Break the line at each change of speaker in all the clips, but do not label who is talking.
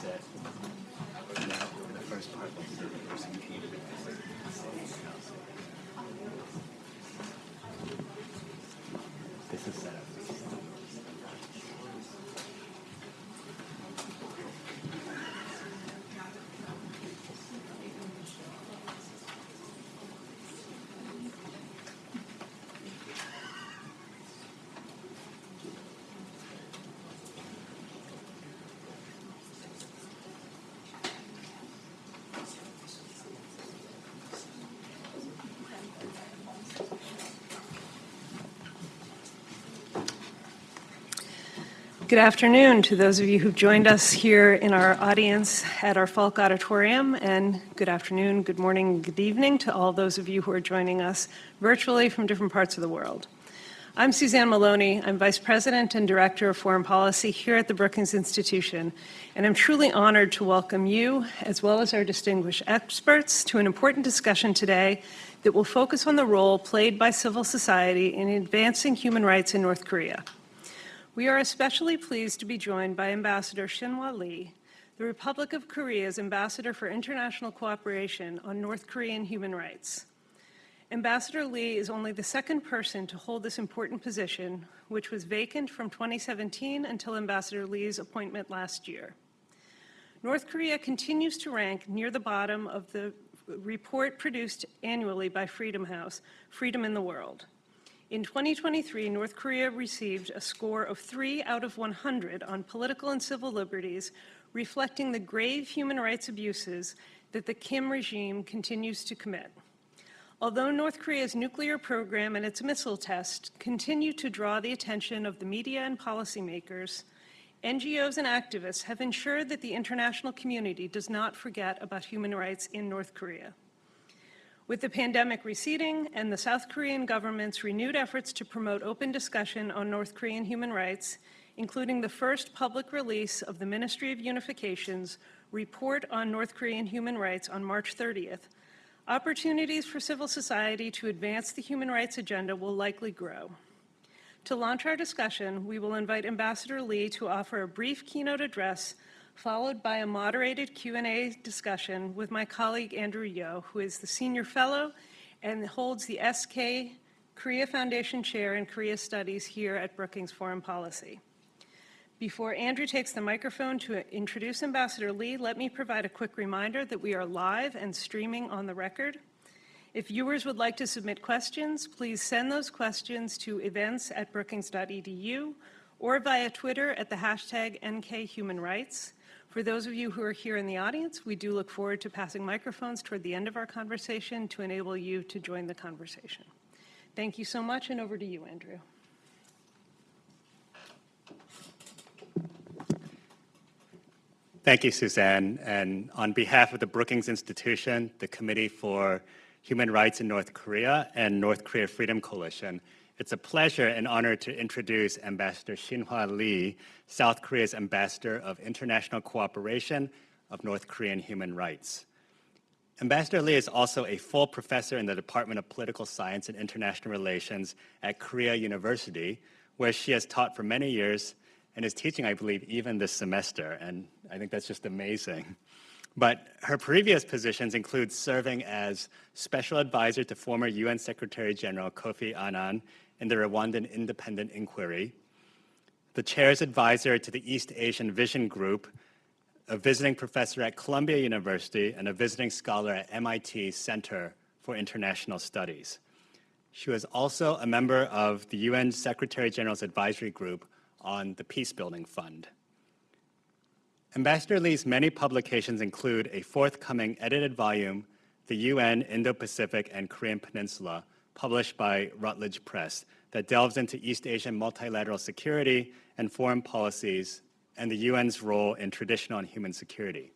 set. Now, the first part was the person who came to the This is set up.
Good afternoon to those of you who've joined us here in our audience at our Falk Auditorium, and good afternoon, good morning, good evening to all those of you who are joining us virtually from different parts of the world. I'm Suzanne Maloney. I'm Vice President and Director of Foreign Policy here at the Brookings Institution, and I'm truly honored to welcome you, as well as our distinguished experts, to an important discussion today that will focus on the role played by civil society in advancing human rights in North Korea. We are especially pleased to be joined by Ambassador Shinhwa Lee, the Republic of Korea's Ambassador for International Cooperation on North Korean human rights. Ambassador Lee is only the second person to hold this important position, which was vacant from 2017 until Ambassador Lee's appointment last year. North Korea continues to rank near the bottom of the report produced annually by Freedom House, Freedom in the World. In 2023, North Korea received a score of 3 out of 100 on political and civil liberties, reflecting the grave human rights abuses that the Kim regime continues to commit. Although North Korea's nuclear program and its missile test continue to draw the attention of the media and policymakers, NGOs and activists have ensured that the international community does not forget about human rights in North Korea. With the pandemic receding and the South Korean government's renewed efforts to promote open discussion on North Korean human rights, including the first public release of the Ministry of Unification's report on North Korean human rights on March 30th, opportunities for civil society to advance the human rights agenda will likely grow. To launch our discussion, we will invite Ambassador Lee to offer a brief keynote address followed by a moderated Q&A discussion with my colleague Andrew Yeo, who is the Senior Fellow and holds the SK Korea Foundation Chair in Korea Studies here at Brookings Foreign Policy. Before Andrew takes the microphone to introduce Ambassador Lee, let me provide a quick reminder that we are live and streaming on the record. If viewers would like to submit questions, please send those questions to events@brookings.edu or via Twitter at the hashtag NKHumanRights. For those of you who are here in the audience, we do look forward to passing microphones toward the end of our conversation to enable you to join the conversation. Thank you so much, and over to you, Andrew.
Thank you, Suzanne. And on behalf of the Brookings Institution, the Committee for Human Rights in North Korea, and North Korea Freedom Coalition, it's a pleasure and honor to introduce Ambassador Shinhwa Lee, South Korea's Ambassador of International Cooperation of North Korean Human Rights. Ambassador Lee is also a full professor in the Department of Political Science and International Relations at Korea University, where she has taught for many years and is teaching, I believe, even this semester, and I think that's just amazing. But her previous positions include serving as Special Advisor to former UN Secretary General Kofi Annan in the Rwandan Independent Inquiry, the Chair's Advisor to the East Asian Vision Group, a visiting professor at Columbia University, and a visiting scholar at MIT Center for International Studies. She was also a member of the UN Secretary General's Advisory Group on the Peacebuilding Fund. Ambassador Lee's many publications include a forthcoming edited volume, The UN, Indo-Pacific, and Korean Peninsula, published by Routledge Press, that delves into East Asian multilateral security and foreign policies and the UN's role in traditional and human security.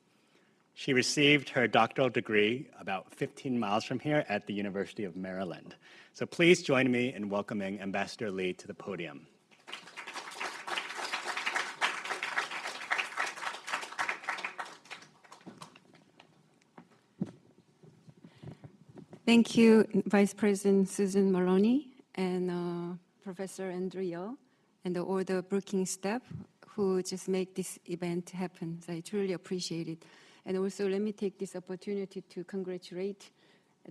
She received her doctoral degree about 15 miles from here at the University of Maryland. So please join me in welcoming Ambassador Lee to the podium.
Thank you, Vice President Susan Maloney and Professor Andrew Yeo, and all the Brookings staff who just make this event happen. So I truly appreciate it. And also let me take this opportunity to congratulate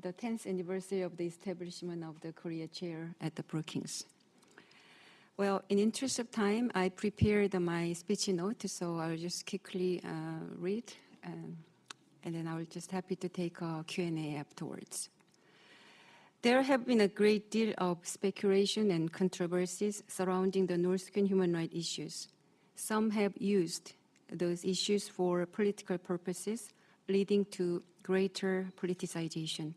the 10th anniversary of the establishment of the Korea Chair at the Brookings. Well, in interest of time, I prepared my speech note, so I'll just quickly read, and then I'll just happy to take a Q&A afterwards. There have been a great deal of speculation and controversies surrounding the North Korean human rights issues. Some have used those issues for political purposes, leading to greater politicization.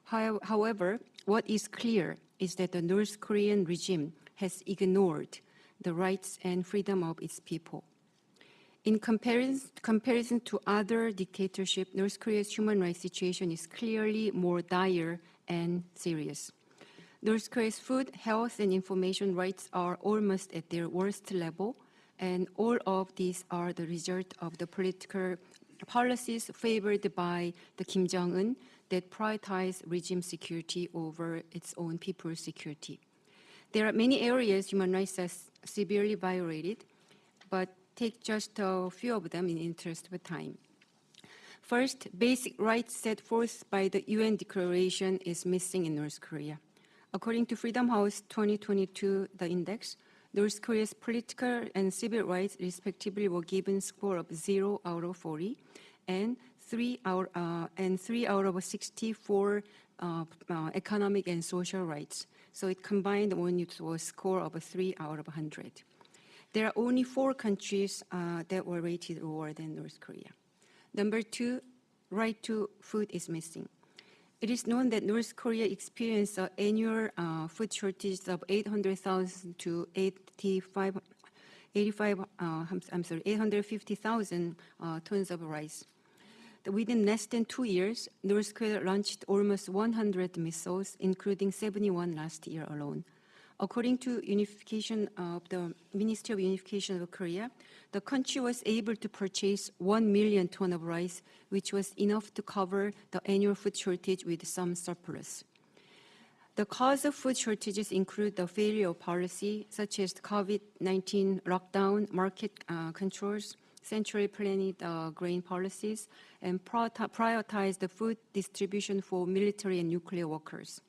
However, what is clear is that the North Korean regime has ignored the rights and freedom of its people. In comparison to other dictatorships, North Korea's human rights situation is clearly more dire and serious. North Korea's food, health, and information rights are almost at their worst level, and all of these are the result of the political policies favored by the Kim Jong-un that prioritize regime security over its own people's security. There are many areas human rights are severely violated, but take just a few of them in the interest of time. First, basic rights set forth by the UN Declaration is missing in North Korea. According to Freedom House 2022, the index, North Korea's political and civil rights respectively were given score of 0 out of 40 and 3 out of 64 economic and social rights. So it combined when it was a score of a 3 out of 100. There are only 4 countries that were rated lower than North Korea. Number 2, right to food is missing. It is known that North Korea experienced an annual food shortage of 800,000 to 850,000 tons of rice. Within less than 2 years, North Korea launched almost 100 missiles, including 71 last year alone. According to unification of the Ministry of Unification of Korea, the country was able to purchase 1 million tons of rice, which was enough to cover the annual food shortage with some surplus. The cause of food shortages include the failure of policy, such as COVID-19 lockdown, market controls, centrally planned grain policies, and prioritize the food distribution for military and nuclear workers.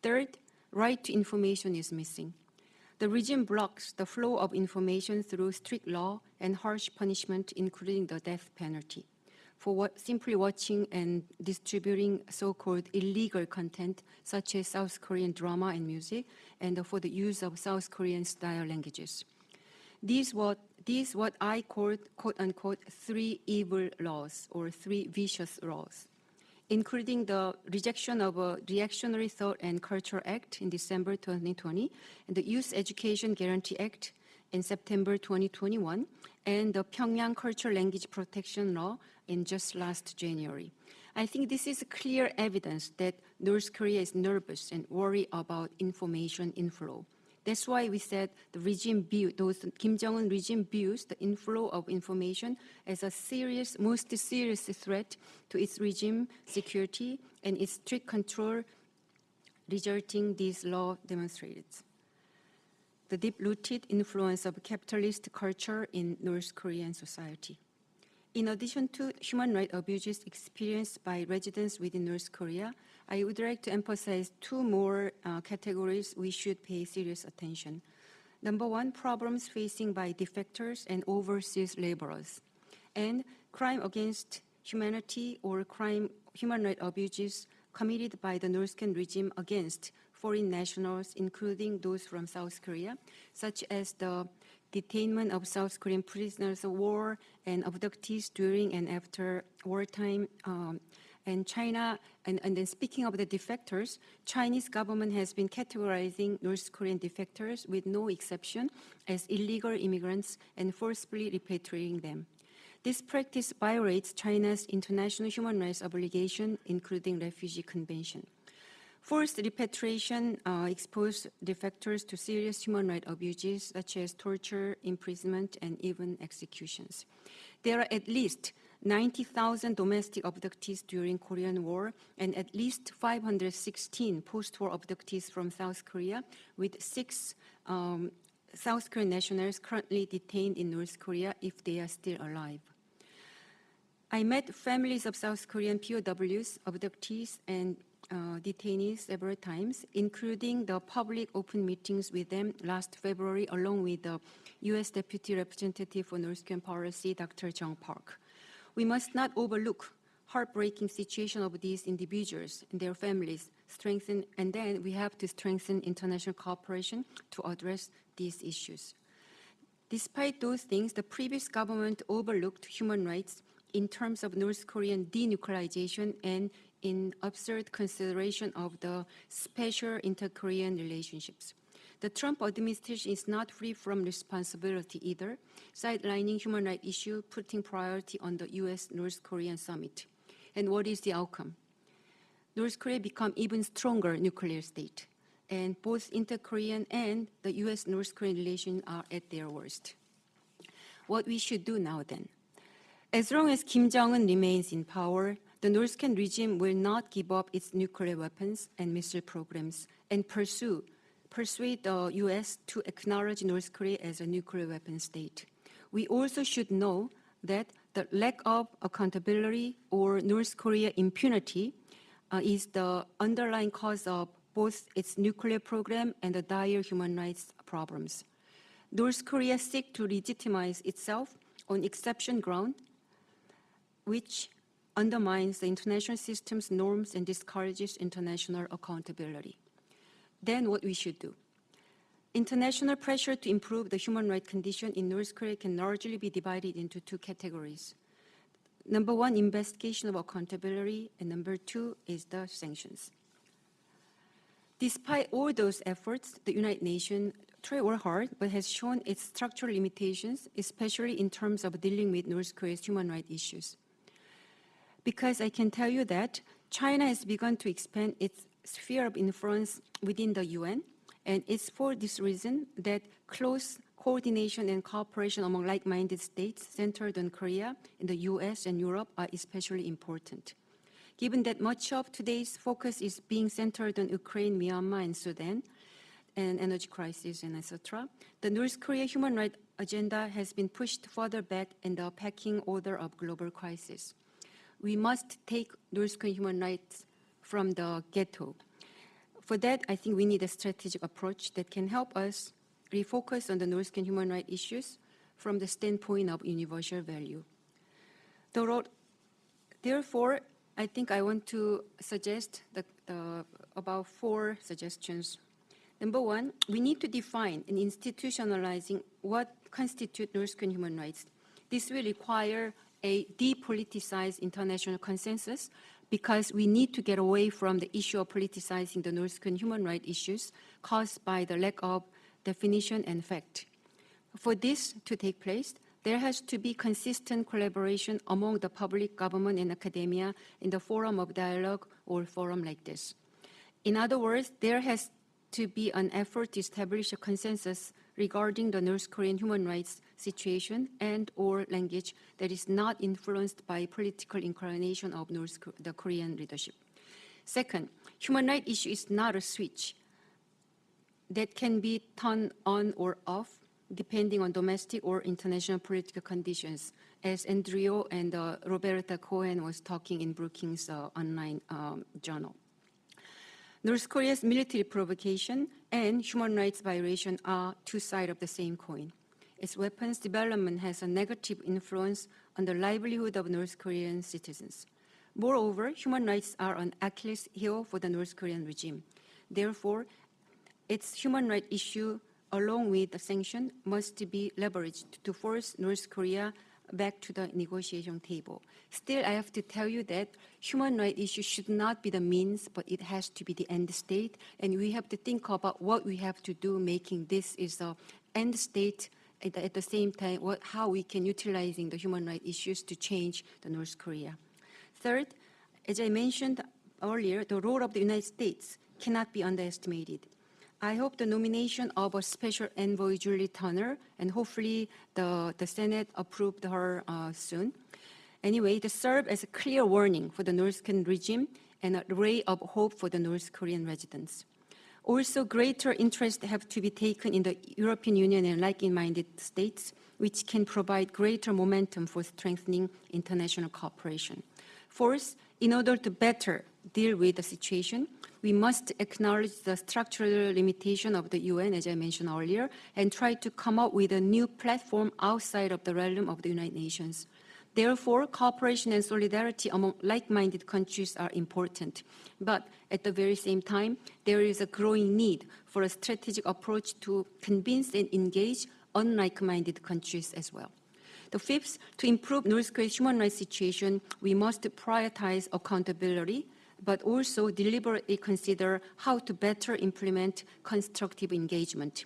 Third, right to information is missing. The regime blocks the flow of information through strict law and harsh punishment, including the death penalty, for simply watching and distributing so-called illegal content, such as South Korean drama and music, and for the use of South Korean style languages. These what I call, quote-unquote, 3 evil laws or 3 vicious laws, including the rejection of a Reactionary Thought and Culture Act in December 2020, and the Youth Education Guarantee Act in September 2021, and the Pyongyang Cultural Language Protection Law in just last January. I think this is clear evidence that North Korea is nervous and worried about information inflow. That's why we said the regime Kim Jong-un regime views the inflow of information as a most serious threat to its regime security, and its strict control resulting these law demonstrated the deep-rooted influence of capitalist culture in North Korean society. In addition to human rights abuses experienced by residents within North Korea, I would like to emphasize 2 more categories we should pay serious attention. Number 1, problems facing by defectors and overseas laborers, and crime against humanity or human rights abuses committed by the North Korean regime against foreign nationals, including those from South Korea, such as the detainment of South Korean prisoners of war and abductees during and after wartime. And China, and then speaking of the defectors, Chinese government has been categorizing North Korean defectors with no exception as illegal immigrants and forcibly repatriating them. This practice violates China's international human rights obligation, including Refugee Convention. Forced repatriation exposed defectors to serious human rights abuses such as torture, imprisonment, and even executions. There are at least 90,000 domestic abductees during Korean War and at least 516 post-war abductees from South Korea, with 6 South Korean nationals currently detained in North Korea if they are still alive. I met families of South Korean POWs, abductees, and detainees several times, including the public open meetings with them last February, along with the U.S. Deputy Representative for North Korean Policy, Dr. Jung Park. We must not overlook heartbreaking situation of these individuals and their families, and then we have to strengthen international cooperation to address these issues. Despite those things, the previous government overlooked human rights in terms of North Korean denuclearization and in absurd consideration of the special inter-Korean relationships. The Trump administration is not free from responsibility either, sidelining human rights issue, putting priority on the U.S.-North Korean summit. And what is the outcome? North Korea become even stronger nuclear state, and both inter-Korean and the U.S.-North Korean relations are at their worst. What we should do now then? As long as Kim Jong-un remains in power, the North Korean regime will not give up its nuclear weapons and missile programs and persuade the U.S. to acknowledge North Korea as a nuclear weapon state. We also should know that the lack of accountability or North Korea impunity is the underlying cause of both its nuclear program and the dire human rights problems. North Korea seeks to legitimize itself on exception ground, which undermines the international system's norms and discourages international accountability. Then what we should do? International pressure to improve the human rights condition in North Korea can largely be divided into two categories. Number one, investigation of accountability, and number two is the sanctions. Despite all those efforts, the United Nations tried hard, but has shown its structural limitations, especially in terms of dealing with North Korea's human rights issues. Because I can tell you that China has begun to expand its sphere of influence within the UN, and it's for this reason that close coordination and cooperation among like-minded states centered on Korea in the US and Europe are especially important. Given that much of today's focus is being centered on Ukraine, Myanmar, and Sudan, and energy crisis, and etc., the North Korea human rights agenda has been pushed further back in the pecking order of global crisis. We must take North Korean human rights from the ghetto. For that, I think we need a strategic approach that can help us refocus on the North Korean human rights issues from the standpoint of universal value. Therefore, I think I want to suggest about 4 suggestions. Number one, we need to define and institutionalizing what constitutes North Korean human rights. This will require a depoliticized international consensus because we need to get away from the issue of politicizing the North Korean human rights issues caused by the lack of definition and fact. For this to take place, there has to be consistent collaboration among the public, government, and academia in the forum of dialogue or forum like this. In other words, there has to be an effort to establish a consensus regarding the North Korean human rights situation and or language that is not influenced by political inclination of the Korean leadership. Second, human rights issue is not a switch that can be turned on or off depending on domestic or international political conditions, as Andrew and Roberta Cohen was talking in Brookings online journal. North Korea's military provocation and human rights violation are two sides of the same coin. Its weapons development has a negative influence on the livelihood of North Korean citizens. Moreover, human rights are an Achilles heel for the North Korean regime. Therefore, its human rights issue, along with the sanction, must be leveraged to force North Korea back to the negotiation table. Still, I have to tell you that human rights issue should not be the means, but it has to be the end state. And we have to think about what we have to do, making this is the end state at the same time, how we can utilizing the human rights issues to change the North Korea. Third, as I mentioned earlier, the role of the United States cannot be underestimated. I hope the nomination of a special envoy, Julie Turner, and hopefully the Senate approved her soon. Anyway, to serve as a clear warning for the North Korean regime and a ray of hope for the North Korean residents. Also, greater interest have to be taken in the European Union and like-minded states, which can provide greater momentum for strengthening international cooperation. Fourth, in order to better deal with the situation, we must acknowledge the structural limitation of the UN, as I mentioned earlier, and try to come up with a new platform outside of the realm of the United Nations. Therefore, cooperation and solidarity among like-minded countries are important. But at the very same time, there is a growing need for a strategic approach to convince and engage unlike-minded countries as well. The fifth, to improve North Korea's human rights situation, we must prioritize accountability, but also deliberately consider how to better implement constructive engagement.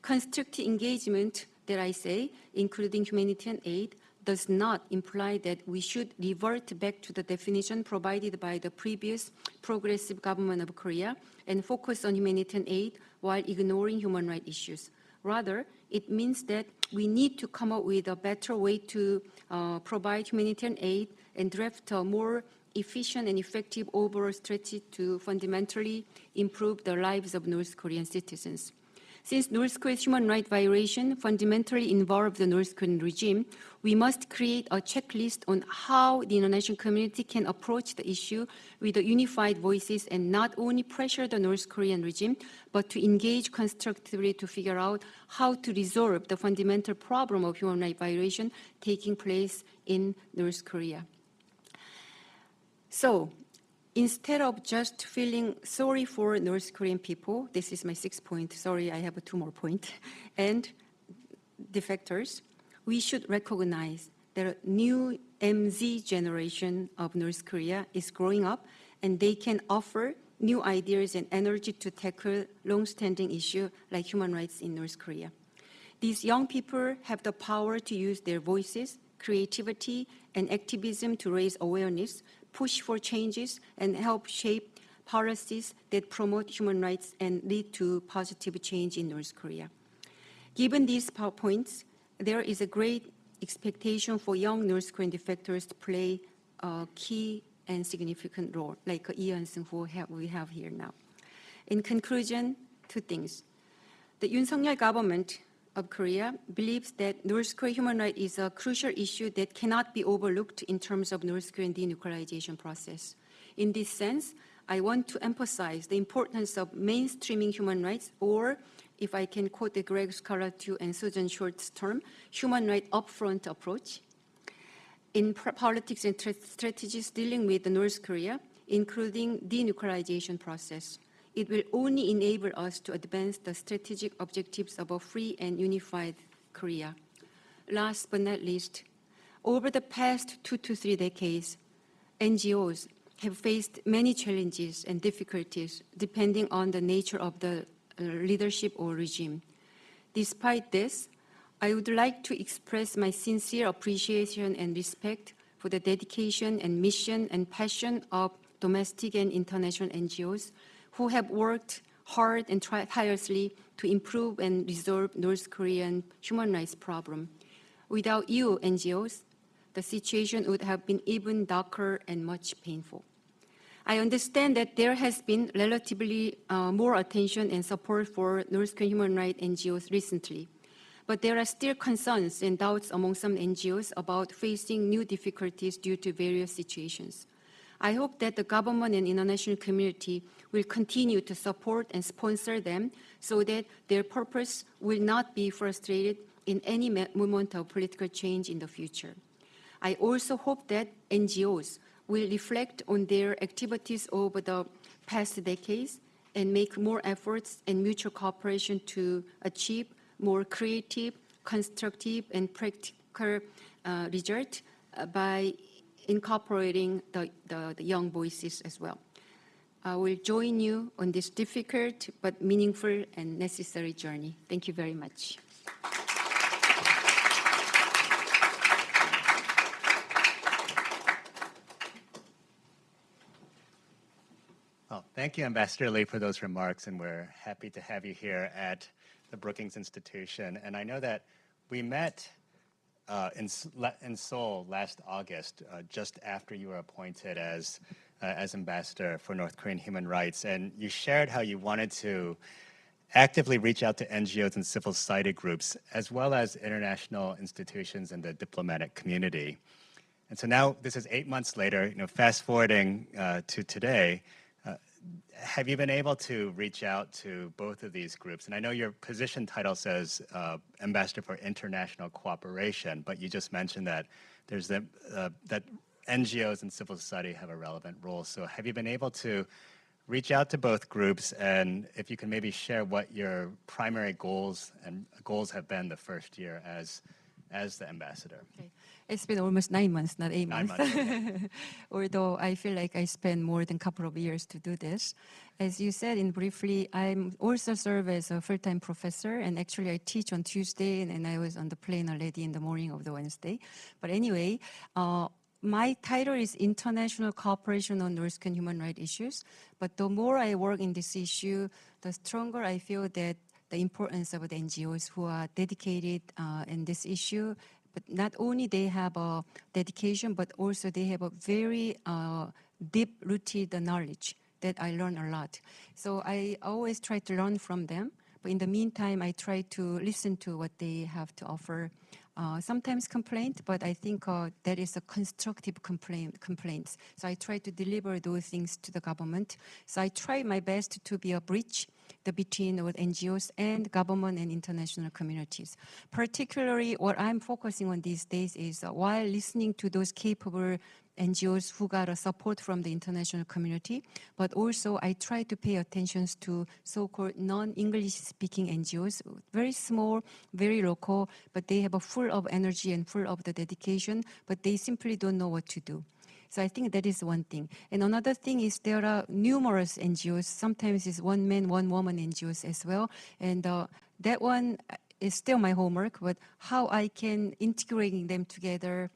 Constructive engagement, dare I say, including humanitarian aid, does not imply that we should revert back to the definition provided by the previous progressive government of Korea and focus on humanitarian aid while ignoring human rights issues. Rather, it means that we need to come up with a better way to provide humanitarian aid and draft a more efficient and effective overall strategy to fundamentally improve the lives of North Korean citizens. Since North Korea's human rights violation fundamentally involve the North Korean regime, we must create a checklist on how the international community can approach the issue with a unified voices and not only pressure the North Korean regime, but to engage constructively to figure out how to resolve the fundamental problem of human rights violation taking place in North Korea. So, instead of just feeling sorry for North Korean people, this is my 6th point, sorry, I have 2 more points, and defectors, we should recognize that a new MZ generation of North Korea is growing up, and they can offer new ideas and energy to tackle long-standing issues like human rights in North Korea. These young people have the power to use their voices, creativity, and activism to raise awareness, push for changes, and help shape policies that promote human rights and lead to positive change in North Korea. Given these points, there is a great expectation for young North Korean defectors to play a key and significant role, like Lee Hyun-sung, who we have here now. In conclusion, 2 things. The Yoon Suk-yeol government of Korea believes that North Korean human rights is a crucial issue that cannot be overlooked in terms of North Korean denuclearization process. In this sense, I want to emphasize the importance of mainstreaming human rights, or if I can quote the Greg Scarlatti and Susan Short's term, human rights upfront approach in politics and strategies dealing with North Korea, including denuclearization process. It will only enable us to advance the strategic objectives of a free and unified Korea. Last but not least, over the past 2 to 3 decades, NGOs have faced many challenges and difficulties depending on the nature of the leadership or regime. Despite this, I would like to express my sincere appreciation and respect for the dedication and mission and passion of domestic and international NGOs who have worked hard and tirelessly to improve and resolve North Korean human rights problem. Without you, NGOs, the situation would have been even darker and much painful. I understand that there has been relatively more attention and support for North Korean human rights NGOs recently, but there are still concerns and doubts among some NGOs about facing new difficulties due to various situations. I hope that the government and international community will continue to support and sponsor them so that their purpose will not be frustrated in any moment of political change in the future. I also hope that NGOs will reflect on their activities over the past decades and make more efforts and mutual cooperation to achieve more creative, constructive, and practical results by incorporating the young voices as well. I will join you on this difficult but meaningful and necessary journey. Thank you very much.
Well, thank you, Ambassador Lee, for those remarks, and we're happy to have you here at the Brookings Institution. And I know that we met in Seoul last August, just after you were appointed as as ambassador for North Korean human rights, and you shared how you wanted to actively reach out to NGOs and civil society groups, as well as international institutions and the diplomatic community. And so now this is 8 months later, fast forwarding to today, have you been able to reach out to both of these groups? And I know your position title says Ambassador for International Cooperation, but you just mentioned that there's that NGOs and civil society have a relevant role. So have you been able to reach out to both groups, and if you can maybe share what your primary goals have been the first year as the ambassador?
Okay. It's been almost 9 months, not 8 months.
9 months.
Although I feel like I spent more than a couple of years to do this. As you said in briefly, I also serve as a full-time professor, and actually I teach on Tuesday, and I was on the plane already in the morning of the Wednesday. But anyway, my title is International Cooperation on North Korean Human Rights Issues. But the more I work in this issue, the stronger I feel that the importance of the NGOs who are dedicated in this issue. But not only they have a dedication, but also they have a very deep-rooted knowledge that I learn a lot. So I always try to learn from them. But in the meantime, I try to listen to what they have to offer. Sometimes complaint, but I think that is a constructive complaints. So I try to deliver those things to the government. So I try my best to be a bridge between NGOs and government and international communities. Particularly what I'm focusing on these days is while listening to those capable NGOs who got a support from the international community, but also I try to pay attention to so-called non-English speaking NGOs, very small, very local, but they have a full of energy and full of the dedication, but they simply don't know what to do. So I think that is one thing. And another thing is there are numerous NGOs. Sometimes it's one man, one woman NGOs as well. And that one is still my homework, but how I can integrate them together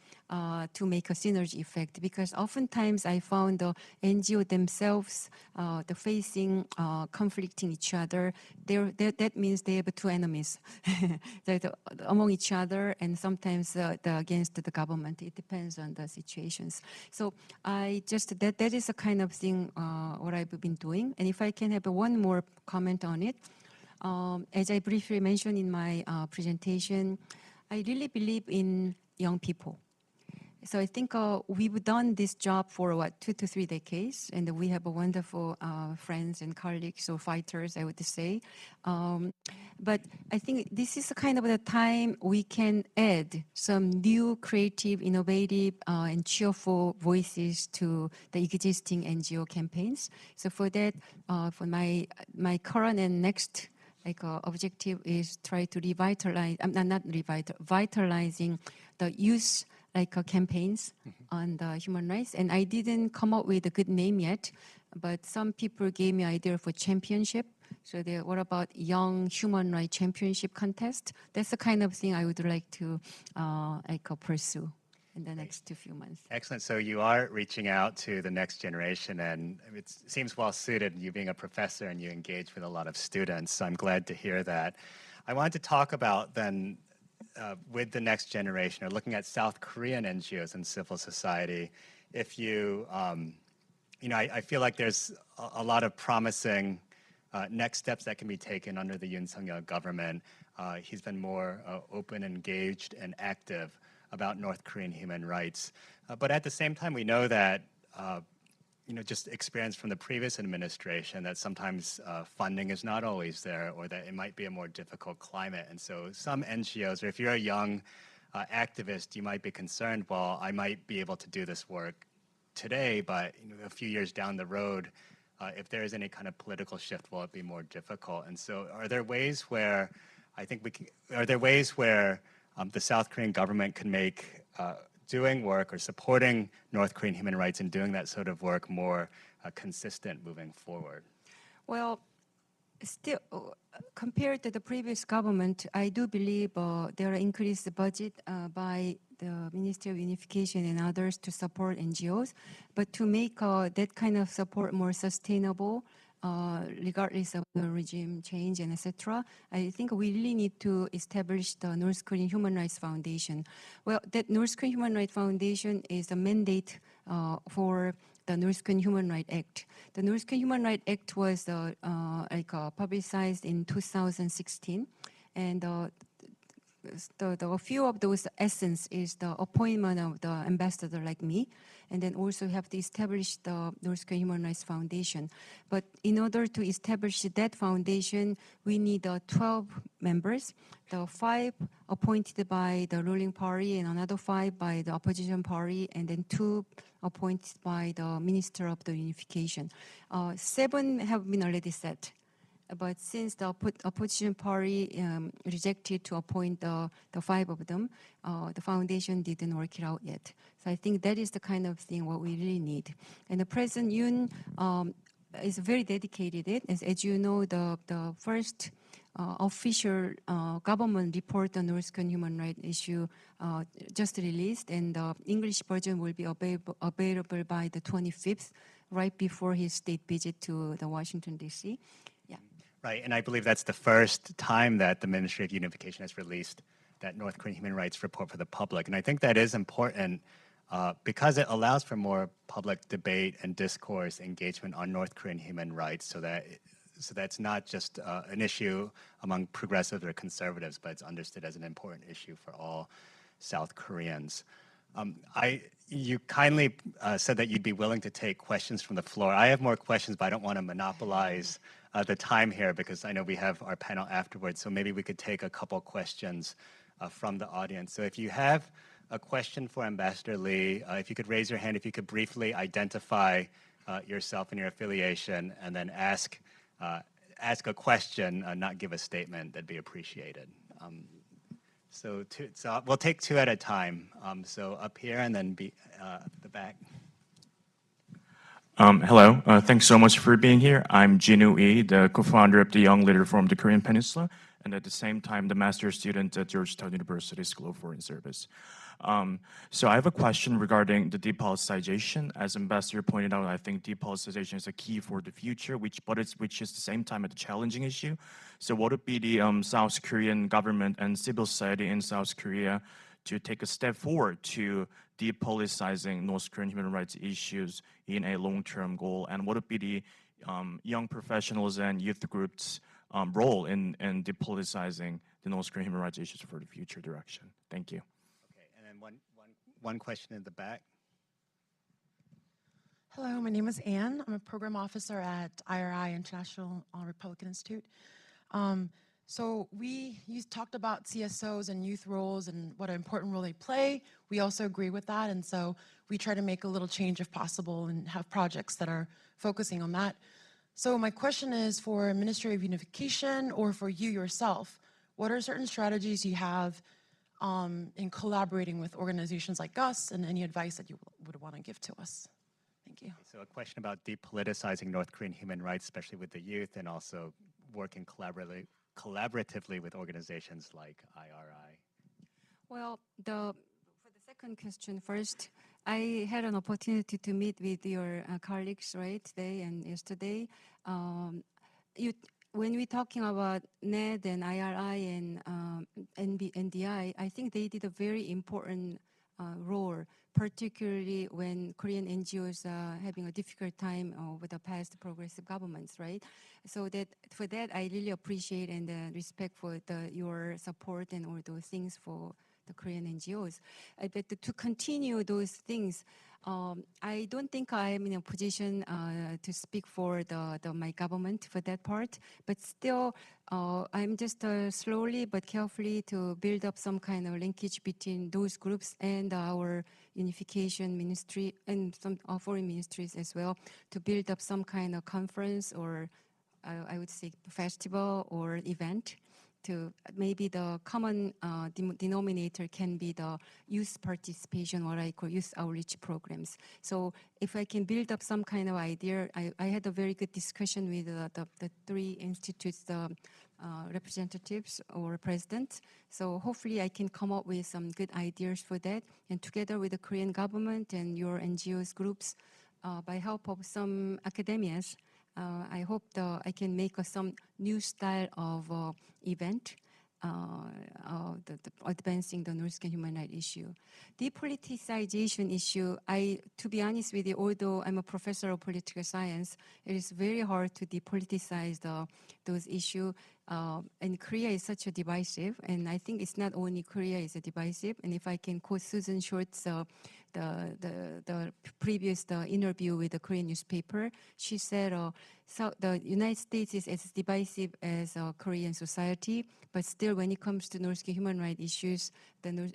to make a synergy effect. Because oftentimes I found the NGO themselves, the facing, conflicting each other. That means they have two enemies among each other, and sometimes against the government. It depends on the situations. So that is the kind of thing what I've been doing. And if I can have one more comment on it. As I briefly mentioned in my presentation, I really believe in young people. So I think we've done this job for 2 to 3 decades, and we have a wonderful friends and colleagues or fighters, I would say. But I think this is kind of the time we can add some new, creative, innovative, and cheerful voices to the existing NGO campaigns. So for that, for my current and next objective is try to revitalize, vitalizing the youth campaigns on the human rights. And I didn't come up with a good name yet, but some people gave me idea for championship. So what about young human rights championship contest? That's the kind of thing I would like to pursue in the next few months.
Excellent. So you are reaching out to the next generation, and it seems well suited, you being a professor and you engage with a lot of students. So I'm glad to hear that. I wanted to talk about then with the next generation, or looking at South Korean NGOs and civil society. If you, I feel like there's a lot of promising next steps that can be taken under the Yoon Suk-yeol government. He's been more open, engaged, and active about North Korean human rights. But at the same time, we know that, just experience from the previous administration that sometimes funding is not always there, or that it might be a more difficult climate. And so some NGOs, or if you're a young activist, you might be concerned, well, I might be able to do this work today, but a few years down the road, if there is any kind of political shift, will it be more difficult? And so are there ways where the South Korean government can make doing work or supporting North Korean human rights and doing that sort of work more consistent moving forward?
Well, still, compared to the previous government, I do believe there are increased budget by the Ministry of Unification and others to support NGOs. But to make that kind of support more sustainable, regardless of the regime change and etc., I think we really need to establish the North Korean Human Rights Foundation. Well, that North Korean Human Rights Foundation is a mandate for the North Korean Human Rights Act. The North Korean Human Rights Act was publicized in 2016, and a few of those essence is the appointment of the ambassador like me, and then also have to establish the North Korean Human Rights Foundation. But in order to establish that foundation, we need 12 members, the 5 appointed by the ruling party and another 5 by the opposition party, and then 2 appointed by the Minister of the Unification. 7 have been already set. But since the opposition party rejected to appoint the 5 of them, the foundation didn't work it out yet. So I think that is the kind of thing what we really need. And the President Yoon is very dedicated. As you know, the first official government report on North Korean human rights issue just released, and the English version will be available by the 25th, right before his state visit to the Washington, D.C.
Right, and I believe that's the first time that the Ministry of Unification has released that North Korean human rights report for the public. And I think that is important because it allows for more public debate and discourse engagement on North Korean human rights, so that's not just an issue among progressives or conservatives, but it's understood as an important issue for all South Koreans. You kindly said that you'd be willing to take questions from the floor. I have more questions, but I don't want to monopolize the time here because I know we have our panel afterwards, so maybe we could take a couple questions from the audience. So if you have a question for Ambassador Lee, if you could raise your hand, if you could briefly identify yourself and your affiliation, and then ask a question, not give a statement, that'd be appreciated. So we'll take 2 at a time. So up here and then the back.
Hello, thanks so much for being here. I'm Jinu Lee, the co-founder of the Young Leader from the Korean Peninsula, and at the same time, the master's student at Georgetown University School of Foreign Service. So I have a question regarding the depoliticization. As Ambassador pointed out, I think depoliticization is a key for the future, which is at the same time a challenging issue. So what would be the South Korean government and civil society in South Korea to take a step forward to depoliticizing North Korean human rights issues in a long-term goal? And what would be the young professionals and youth groups' role in depoliticizing the North Korean human rights issues for the future direction? Thank you.
Okay, and then one question in the back.
Hello, my name is Anne. I'm a program officer at IRI, International Republican Institute. So you talked about CSOs and youth roles and what an important role they play. We also agree with that, and so we try to make a little change if possible and have projects that are focusing on that. So my question is for Ministry of Unification or for you yourself, what are certain strategies you have in collaborating with organizations like us, and any advice that you would want to give to us? Thank you.
So a question about depoliticizing North Korean human rights, especially with the youth, and also working collaboratively with organizations like IRI.
Well, for the second question first, I had an opportunity to meet with your colleagues, right, today and yesterday. When we're talking about NED and IRI and NDI, I think they did a very important role, particularly when Korean NGOs are having a difficult time with the past progressive governments, right? So for that, I really appreciate and respect for your support and all those things for the Korean NGOs. But to continue those things, I don't think I'm in a position to speak for my government for that part, but still I'm just slowly but carefully to build up some kind of linkage between those groups and our unification ministry and some foreign ministries as well, to build up some kind of conference or I would say festival or event. To maybe the common denominator can be the youth participation, what I call youth outreach programs. So if I can build up some kind of idea, I had a very good discussion with the 3 institutes, representatives or presidents. So hopefully I can come up with some good ideas for that. And together with the Korean government and your NGOs groups, by help of some academias, I hope I can make some new style of event advancing the North Korean human rights issue. Depoliticization issue, to be honest with you, although I'm a professor of political science, it is very hard to depoliticize those issues. And Korea is such a divisive, and I think it's not only Korea is a divisive. And if I can quote Susan Short's the previous interview with the Korean newspaper, she said, so the United States is as divisive as Korean society, but still when it comes to North Korean human rights issues, the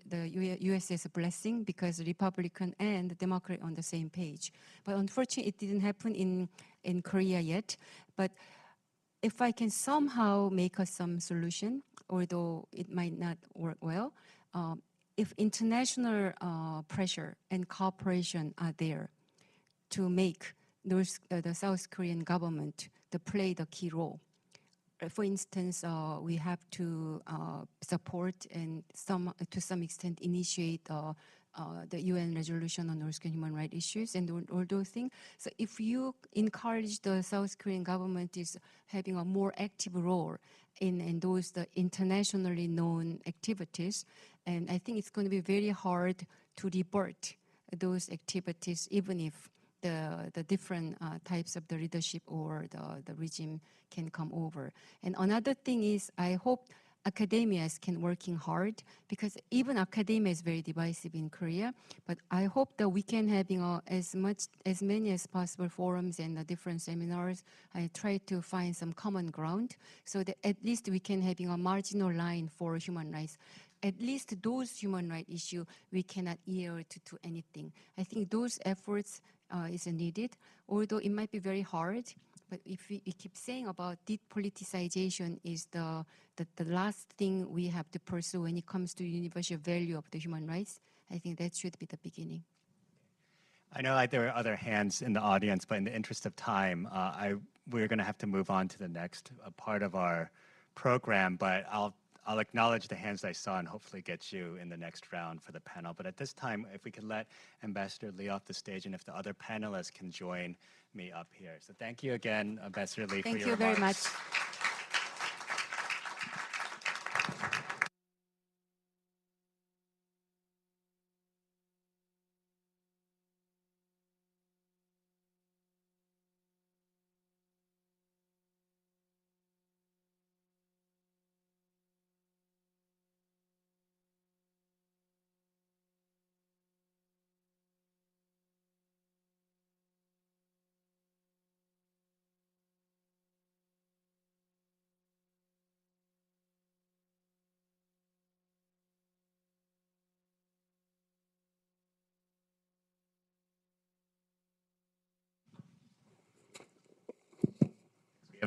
US is a blessing because Republican and the Democrat on the same page. But unfortunately, it didn't happen in Korea yet. But if I can somehow make us some solution, although it might not work well, if international pressure and cooperation are there to make the South Korean government to play the key role. For instance, we have to support and to some extent initiate the UN resolution on North Korean human rights issues and all those things. So if you encourage the South Korean government is having a more active role in those the internationally known activities, and I think it's going to be very hard to revert those activities, even if the different types of the leadership or the regime can come over. And another thing is, I hope academia can working hard, because even academia is very divisive in Korea. But I hope that we can having as many as possible forums and different seminars. I try to find some common ground so that at least we can having a marginal line for human rights. At least those human rights issues we cannot yield to anything. I think those efforts is needed, although it might be very hard. But if we keep saying about depoliticization is the last thing we have to pursue when it comes to universal value of the human rights, I think that should be the beginning.
I know there are other hands in the audience, but in the interest of time, we're going to have to move on to the next part of our program. But I'll acknowledge the hands I saw and hopefully get you in the next round for the panel. But at this time, if we could let Ambassador Lee off the stage and if the other panelists can join me up here. So thank you again, Ambassador Lee, for your remarks.
Thank you very much.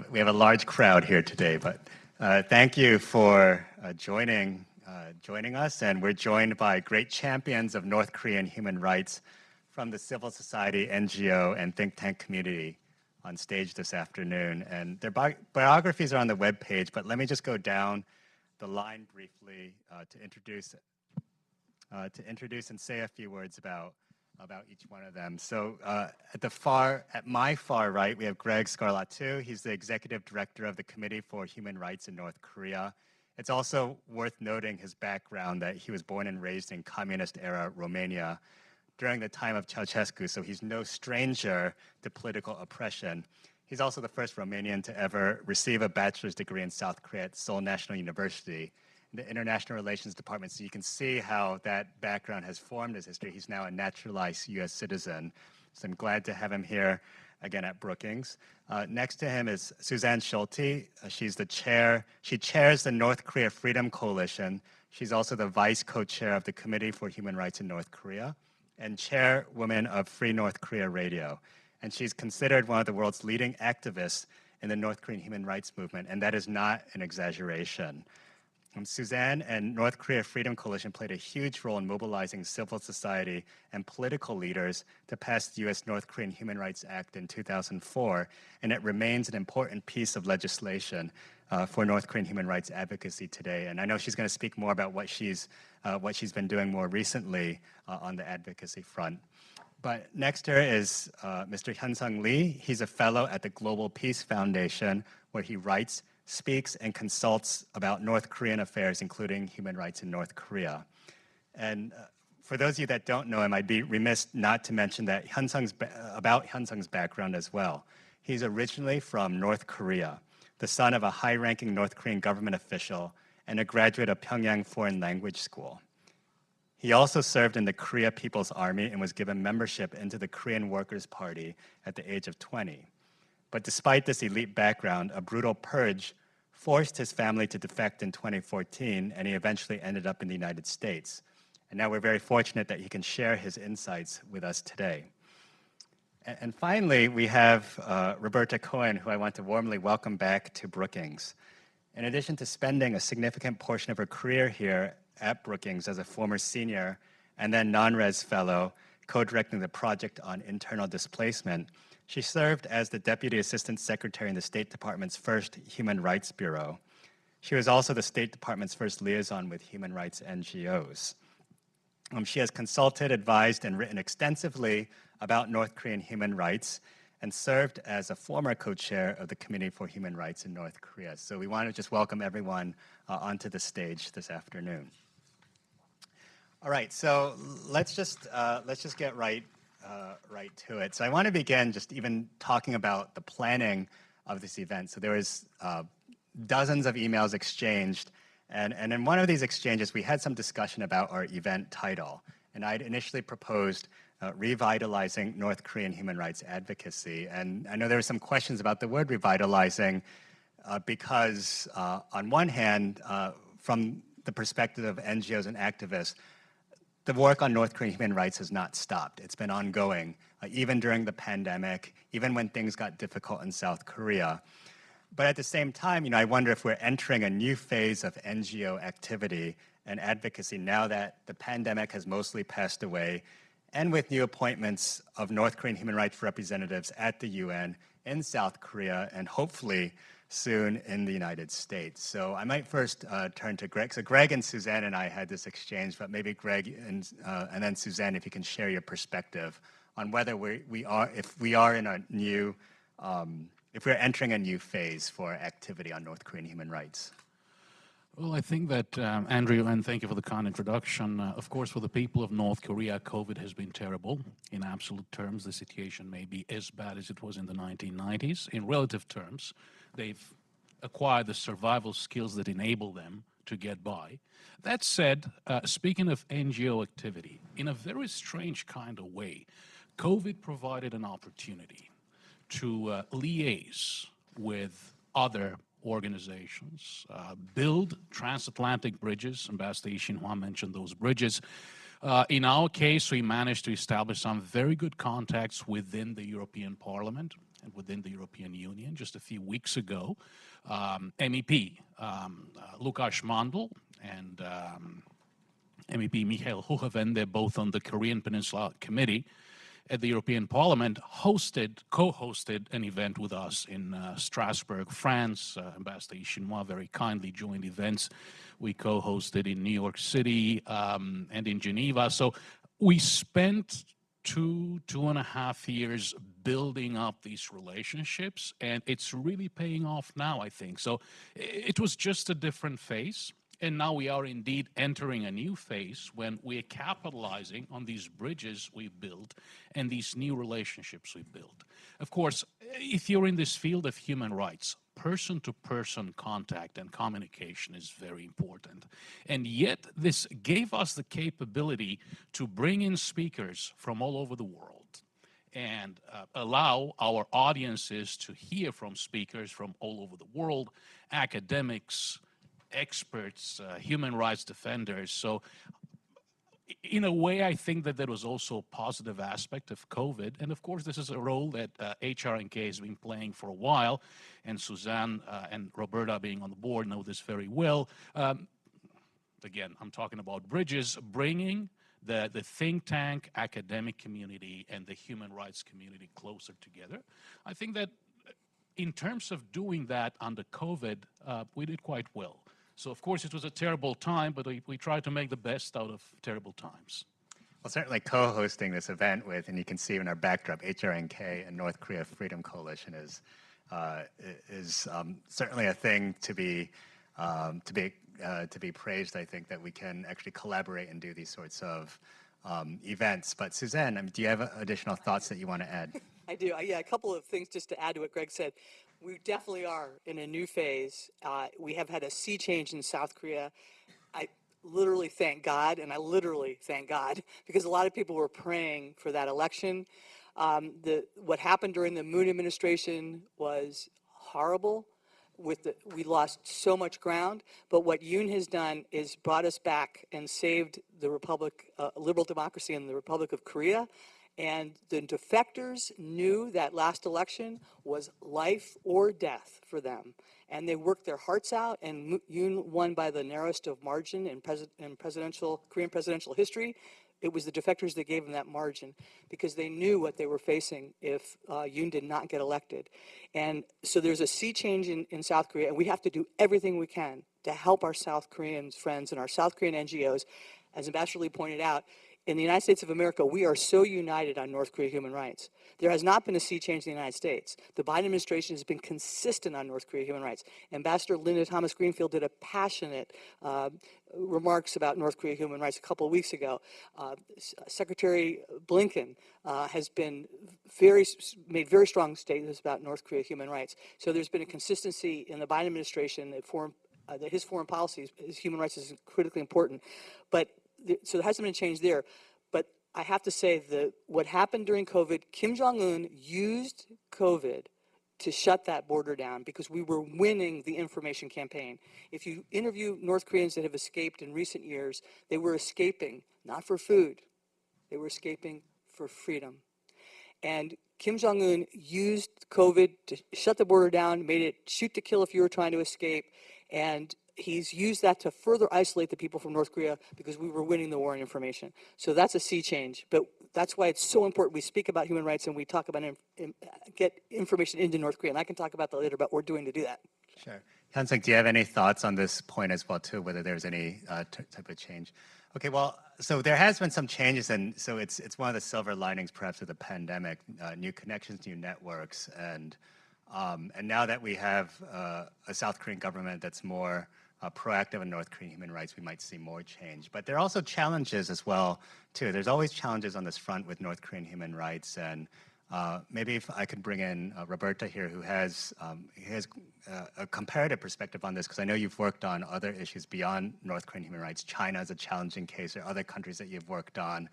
We have a large crowd here today, but thank you for joining us. And we're joined by great champions of North Korean human rights from the civil society, NGO, and think tank community on stage this afternoon. And their biographies are on the webpage, but let me just go down the line briefly to introduce and say a few words about each one of them. So at my far right, we have Greg Scarlatoiu. He's the executive director of the Committee for Human Rights in North Korea. It's also worth noting his background that he was born and raised in communist-era Romania during the time of Ceausescu, so he's no stranger to political oppression. He's also the first Romanian to ever receive a bachelor's degree in South Korea at Seoul National University, the International Relations Department, so you can see how that background has formed his history. He's now a naturalized U.S. citizen, so I'm glad to have him here again at Brookings. Next to him is Suzanne Schulte. She chairs the North Korea Freedom Coalition. She's also the vice co-chair of the Committee for Human Rights in North Korea and chairwoman of Free North Korea Radio. And she's considered one of the world's leading activists in the North Korean human rights movement, and that is not an exaggeration. Suzanne and North Korea Freedom Coalition played a huge role in mobilizing civil society and political leaders to pass the U.S. North Korean Human Rights Act in 2004, and it remains an important piece of legislation for North Korean human rights advocacy today. And I know she's going to speak more about what she's been doing more recently on the advocacy front. But next to her is Mr. Hyun-Sung Lee. He's a fellow at the Global Peace Foundation, where he writes, speaks and consults about North Korean affairs, including human rights in North Korea. And for those of you that don't know him, I'd be remiss not to mention that about Hyun-Sung's background as well. He's originally from North Korea, the son of a high-ranking North Korean government official and a graduate of Pyongyang Foreign Language School. He also served in the Korea People's Army and was given membership into the Korean Workers' Party at the age of 20. But despite this elite background, a brutal purge forced his family to defect in 2014, and he eventually ended up in the United States. And now we're very fortunate that he can share his insights with us today. And finally, we have Roberta Cohen, who I want to warmly welcome back to Brookings. In addition to spending a significant portion of her career here at Brookings as a former senior and then non-res fellow, co-directing the project on internal displacement, she served as the Deputy Assistant Secretary in the State Department's first Human Rights Bureau. She was also the State Department's first liaison with human rights NGOs. She has consulted, advised, and written extensively about North Korean human rights and served as a former co-chair of the Committee for Human Rights in North Korea. So we want to just welcome everyone onto the stage this afternoon. All right, so let's just get right to it. So I want to begin just even talking about the planning of this event. So there was dozens of emails exchanged, and in one of these exchanges, we had some discussion about our event title. And I'd initially proposed revitalizing North Korean human rights advocacy. And I know there were some questions about the word revitalizing because on one hand, from the perspective of NGOs and activists, the work on North Korean human rights has not stopped. It's been ongoing, even during the pandemic, even when things got difficult in South Korea. But at the same time, I wonder if we're entering a new phase of NGO activity and advocacy now that the pandemic has mostly passed away, and with new appointments of North Korean human rights representatives at the UN, in South Korea, and hopefully soon in the United States. So I might first turn to Greg. So Greg and Suzanne and I had this exchange, but maybe Greg and then Suzanne, if you can share your perspective on whether if we're entering a new phase for activity on North Korean human rights.
Well, I think that, Andrew, and thank you for the kind introduction. Of course, for the people of North Korea, COVID has been terrible. In absolute terms, the situation may be as bad as it was in the 1990s. In relative terms, they've acquired the survival skills that enable them to get by. That said, speaking of NGO activity, in a very strange kind of way, COVID provided an opportunity to liaise with other organizations, build transatlantic bridges. Ambassador Lee Shin-hwa mentioned those bridges. In our case, we managed to establish some very good contacts within the European Parliament and within the European Union. Just a few weeks ago, MEP Lukasz Mandl and MEP Mikhail Huchevend, they're both on the Korean Peninsula Committee at the European Parliament, co-hosted an event with us in Strasbourg, France. Ambassador Lee Shin-hwa very kindly joined events we co-hosted in New York City and in Geneva. So we spent 2.5 years building up these relationships, and it's really paying off now, I think. So it was just a different phase. And now we are indeed entering a new phase when we are capitalizing on these bridges we've built and these new relationships we've built. Of course, if you're in this field of human rights, person-to-person contact and communication is very important. And yet this gave us the capability to bring in speakers from all over the world and allow our audiences to hear from speakers from all over the world, academics, experts, human rights defenders. So in a way, I think that there was also a positive aspect of COVID. And of course, this is a role that HRNK has been playing for a while, and Suzanne and Roberta being on the board know this very well. Again, I'm talking about bridges, bringing the think tank, academic community, and the human rights community closer together. I think that in terms of doing that under COVID, we did quite well. So, of course, it was a terrible time, but we tried to make the best out of terrible times.
Well, certainly co-hosting this event with, and you can see in our backdrop, HRNK and North Korea Freedom Coalition is is certainly a thing to be praised. I think that we can actually collaborate and do these sorts of events. But Suzanne, do you have additional thoughts that you want to add?
I do. Yeah, a couple of things just to add to what Greg said. We definitely are in a new phase. We have had a sea change in South Korea. I literally thank God, and I literally thank God, because a lot of people were praying for that election. What happened during the Moon administration was horrible. We lost so much ground, but what Yoon has done is brought us back and saved the Republic, liberal democracy in the Republic of Korea. And the defectors knew that last election was life or death for them. And they worked their hearts out, and Yoon won by the narrowest of margin in Korean presidential history. It was the defectors that gave them that margin because they knew what they were facing if Yoon did not get elected. And so there's a sea change in South Korea, and we have to do everything we can to help our South Korean friends and our South Korean NGOs. As Ambassador Lee pointed out, in the United States of America, we are so united on North Korea human rights. There has not been a sea change in the United States. The Biden administration has been consistent on North Korea human rights. Ambassador Linda Thomas Greenfield did a passionate remarks about North Korea human rights a couple of weeks ago. Secretary Blinken has been made very strong statements about North Korea human rights. So there's been a consistency in the Biden administration that his foreign policies, his human rights is critically important. But so there hasn't been a change there. But I have to say that what happened during COVID, Kim Jong-un used COVID to shut that border down because we were winning the information campaign. If you interview North Koreans that have escaped in recent years, they were escaping not for food, they were escaping for freedom. And Kim Jong-un used COVID to shut the border down, made it shoot to kill if you were trying to escape, and he's used that to further isolate the people from North Korea because we were winning the war on information. So that's a sea change. But that's why it's so important we speak about human rights and we talk about get information into North Korea. And I can talk about that later, but we're doing to do that.
Sure. Hyun-Suk, do you have any thoughts on this point as well, too, whether there's any type of change? Okay, well, so there has been some changes, and so it's one of the silver linings, perhaps, of the pandemic, new connections, new networks, and now that we have a South Korean government that's more proactive in North Korean human rights, we might see more change. But there are also challenges as well, too. There's always challenges on this front with North Korean human rights, and maybe if I could bring in Roberta here, who has a comparative perspective on this, because I know you've worked on other issues beyond North Korean human rights. China is a challenging case, or other countries that you've worked on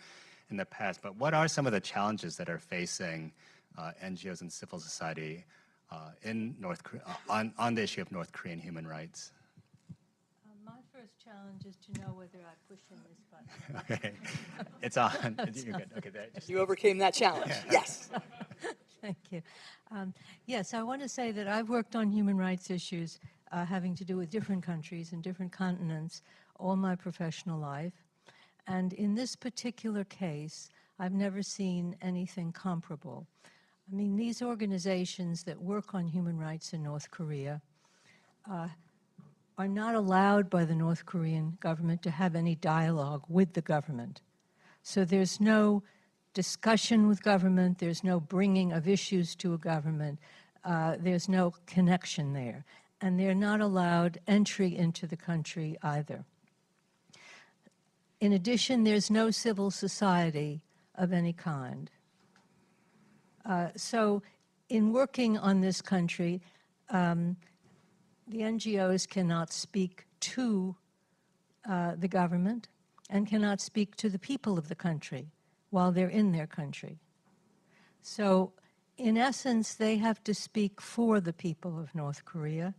in the past. But what are some of the challenges that are facing NGOs and civil society in North Korea on the issue of North Korean human rights?
My first challenge is to know whether I push in this button.
Okay, it's on. You're good. Okay,
You overcame that challenge.
Yeah.
Yes.
Thank you. Yes, I want to say that I've worked on human rights issues having to do with different countries and different continents all my professional life. And in this particular case, I've never seen anything comparable. I mean, these organizations that work on human rights in North Korea are not allowed by the North Korean government to have any dialogue with the government. So there's no discussion with government, there's no bringing of issues to a government, there's no connection there. And they're not allowed entry into the country either. In addition, there's no civil society of any kind. So in working on this country, the NGOs cannot speak to the government and cannot speak to the people of the country while they're in their country. So in essence, they have to speak for the people of North Korea.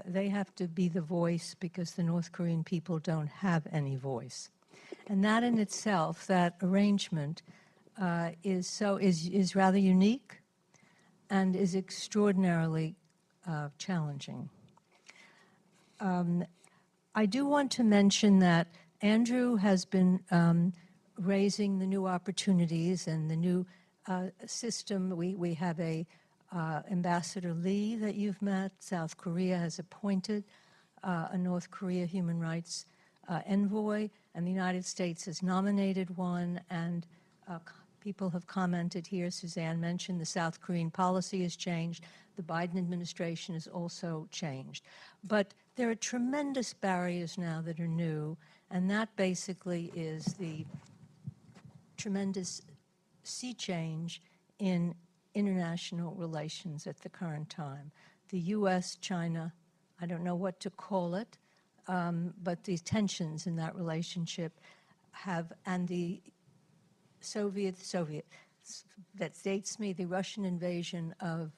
They have to be the voice because the North Korean people don't have any voice. And that in itself, that arrangement is rather unique and is extraordinarily challenging. I do want to mention that Andrew has been raising the new opportunities and the new system. We have Ambassador Lee that you've met. South Korea has appointed a North Korea human rights envoy, and the United States has nominated one, and People have commented here, Suzanne mentioned the South Korean policy has changed. The Biden administration has also changed. But there are tremendous barriers now that are new, and that basically is the tremendous sea change in international relations at the current time. The U.S., China, I don't know what to call it, but the tensions in that relationship have, and the Soviet, that dates me, the Russian invasion of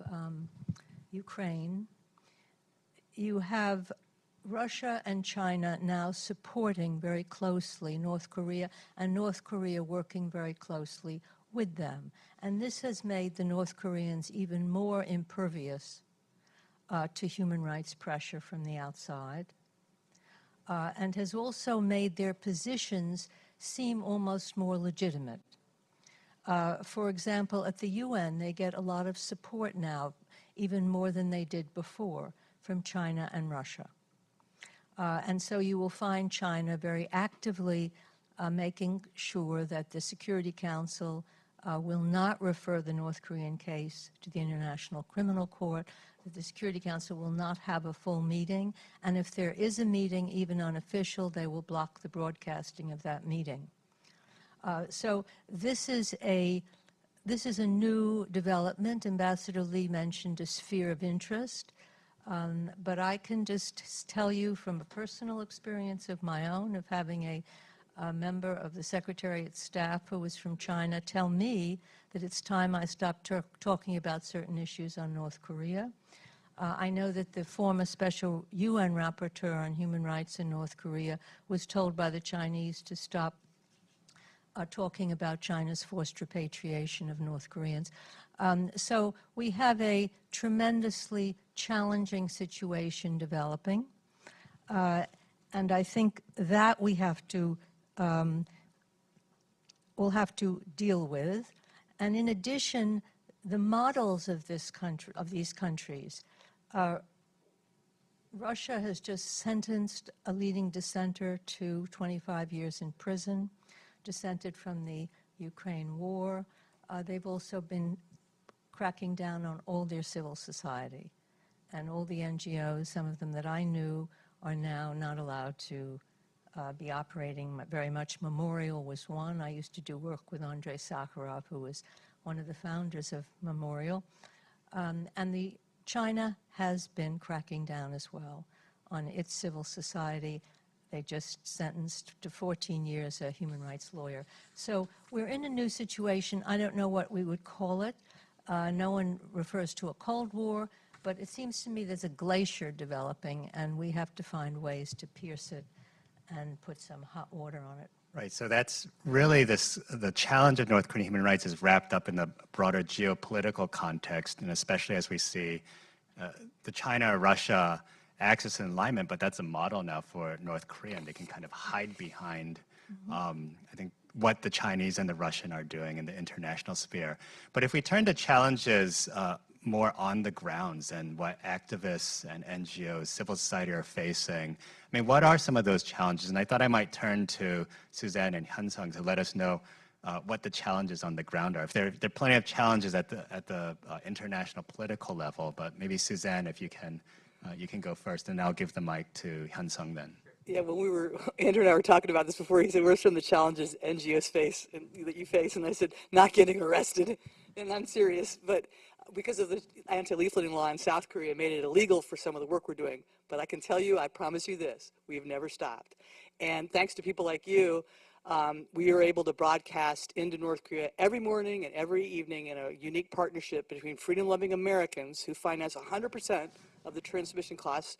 Ukraine. You have Russia and China now supporting very closely North Korea, and North Korea working very closely with them. And this has made the North Koreans even more impervious to human rights pressure from the outside, and has also made their positions seem almost more legitimate. For example, at the UN, they get a lot of support now, even more than they did before, from China and Russia. And so you will find China very actively making sure that the Security Council will not refer the North Korean case to the International Criminal Court, that the Security Council will not have a full meeting, and if there is a meeting, even unofficial, they will block the broadcasting of that meeting. So this is a new development. Ambassador Lee mentioned a sphere of interest, but I can just tell you from a personal experience of my own, of having a member of the Secretariat staff who was from China tell me that it's time I stopped talking about certain issues on North Korea. I know that the former special UN rapporteur on human rights in North Korea was told by the Chinese to stop talking about China's forced repatriation of North Koreans. So we have a tremendously challenging situation developing, and I think that we have to we'll have to deal with. And in addition, the models of this country, of these countries, Russia has just sentenced a leading dissenter to 25 years in prison, dissented from the Ukraine war. They've also been cracking down on all their civil society, and all the NGOs, some of them that I knew, are now not allowed to be operating very much. Memorial was one. I used to do work with Andrei Sakharov, who was one of the founders of Memorial. And China has been cracking down as well on its civil society. They just sentenced to 14 years a human rights lawyer. So we're in a new situation. I don't know what we would call it. No one refers to a Cold War, but it seems to me there's a glacier developing, and we have to find ways to pierce it and put some hot water on it.
Right, so that's really the challenge of North Korean human rights is wrapped up in the broader geopolitical context, and especially as we see the China-Russia axis and alignment, but that's a model now for North Korea, and they can kind of hide behind, I think, what the Chinese and the Russian are doing in the international sphere. But if we turn to challenges more on the grounds and what activists and NGOs, civil society are facing, I mean, what are some of those challenges? And I thought I might turn to Suzanne and Hyun-Sung to let us know what the challenges on the ground are. If there are plenty of challenges at the international political level, but maybe Suzanne, if you can go first, and I'll give the mic to Hyun-Sung then.
Yeah, when Andrew and I were talking about this before, he said, where's some of the challenges NGOs face and that you face? And I said, not getting arrested. And I'm serious, but because of the anti-leafleting law in South Korea made it illegal for some of the work we're doing. But I can tell you, I promise you this, we've never stopped. And thanks to people like you, we are able to broadcast into North Korea every morning and every evening in a unique partnership between freedom-loving Americans who finance 100% of the transmission costs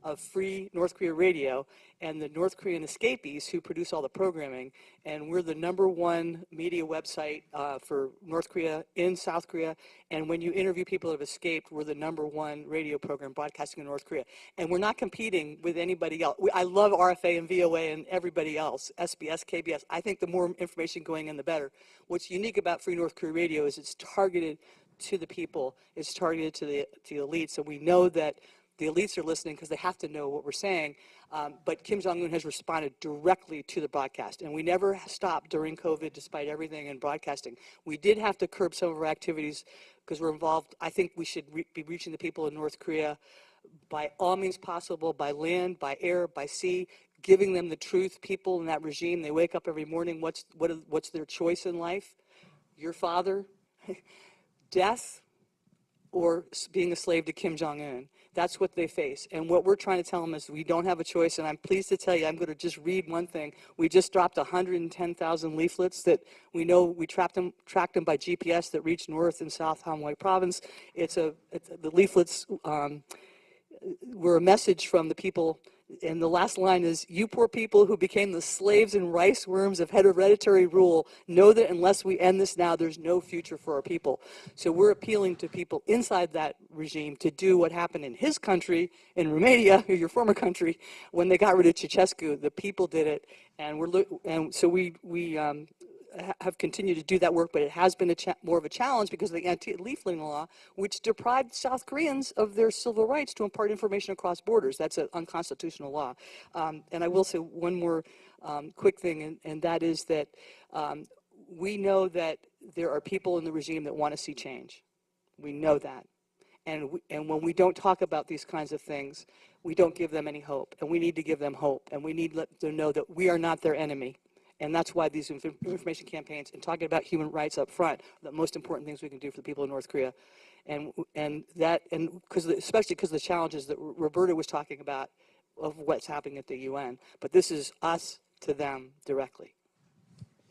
of free North Korea radio, and the North Korean escapees who produce all the programming. And we're the #1 media website for North Korea in South Korea. And when you interview people who have escaped, we're the #1 radio program broadcasting in North Korea. And we're not competing with anybody else. I love RFA and VOA and everybody else, SBS, KBS. I think the more information going in, the better. What's unique about Free North Korea Radio is it's targeted to the people. It's targeted to the elites. So we know that the elites are listening because they have to know what we're saying. But Kim Jong-un has responded directly to the broadcast. And we never stopped during COVID, despite everything in broadcasting. We did have to curb some of our activities because we're involved. I think we should be reaching the people in North Korea by all means possible, by land, by air, by sea, giving them the truth. People in that regime, they wake up every morning, what's their choice in life? Your father, death, or being a slave to Kim Jong-un. That's what they face. And what we're trying to tell them is we don't have a choice. And I'm pleased to tell you, I'm going to just read one thing. We just dropped 110,000 leaflets that we know we tracked them by GPS that reached North and South Hamhoi province. The leaflets were a message from the people. And the last line is, you poor people who became the slaves and rice worms of hereditary rule, know that unless we end this now, there's no future for our people. So we're appealing to people inside that regime to do what happened in his country, in Romania, your former country, when they got rid of Ceausescu. The people did it, and so we have continued to do that work, but it has been more of a challenge because of the anti-leafleting law, which deprived South Koreans of their civil rights to impart information across borders. That's an unconstitutional law. And I will say one more quick thing, and that is that we know that there are people in the regime that want to see change. We know that. And when we don't talk about these kinds of things, we don't give them any hope. And we need to give them hope. And we need to let them know that we are not their enemy. And that's why these information campaigns and talking about human rights up front are the most important things we can do for the people of North Korea. Especially because of the challenges that Roberta was talking about of what's happening at the UN. But this is us to them directly.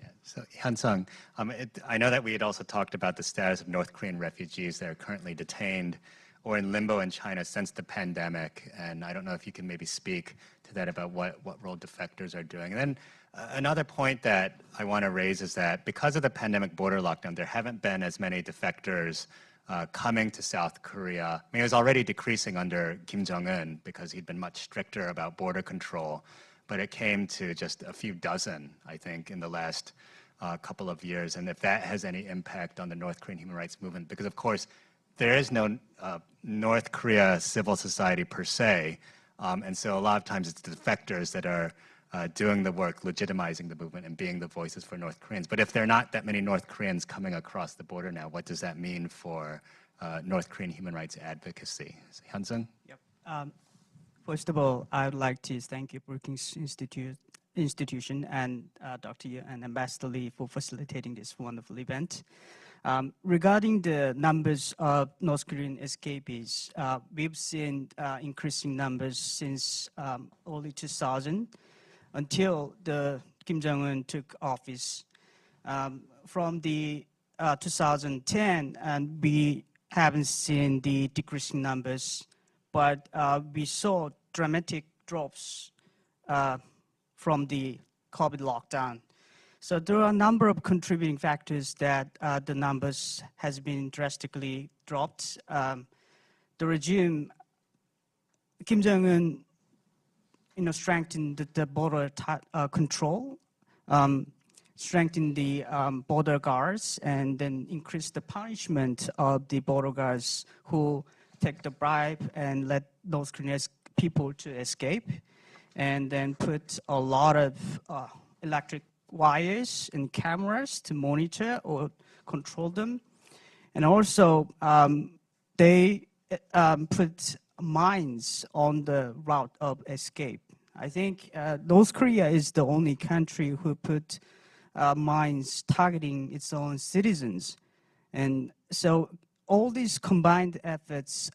Yeah, so Hyun-Sung, I know that we had also talked about the status of North Korean refugees that are currently detained or in limbo in China since the pandemic. And I don't know if you can maybe speak to that about what role defectors are doing. And then another point that I want to raise is that because of the pandemic border lockdown, there haven't been as many defectors coming to South Korea. I mean, it was already decreasing under Kim Jong-un because he'd been much stricter about border control, but it came to just a few dozen, I think, in the last couple of years. And if that has any impact on the North Korean human rights movement, because of course, there is no North Korea civil society per se, and so a lot of times it's the defectors that are doing the work, legitimizing the movement and being the voices for North Koreans. But if there are not that many North Koreans coming across the border now, what does that mean for North Korean human rights advocacy? Hyun-Sung?
Yep. First of all, I would like to thank you, Brookings Institution and Dr. Yu and Ambassador Lee for facilitating this wonderful event. Regarding the numbers of North Korean escapees, we've seen increasing numbers since early 2000 until the Kim Jong-un took office. From the 2010, and we haven't seen the decreasing numbers, but we saw dramatic drops from the COVID lockdown. So there are a number of contributing factors that the numbers has been drastically dropped. The regime, Kim Jong-un, strengthened the border control, strengthened the border guards, and then increased the punishment of the border guards who take the bribe and let those Korean people to escape, and then put a lot of electric wires and cameras to monitor or control them. And also, they put mines on the route of escape. I think North Korea is the only country who put mines targeting its own citizens. And so all these combined efforts,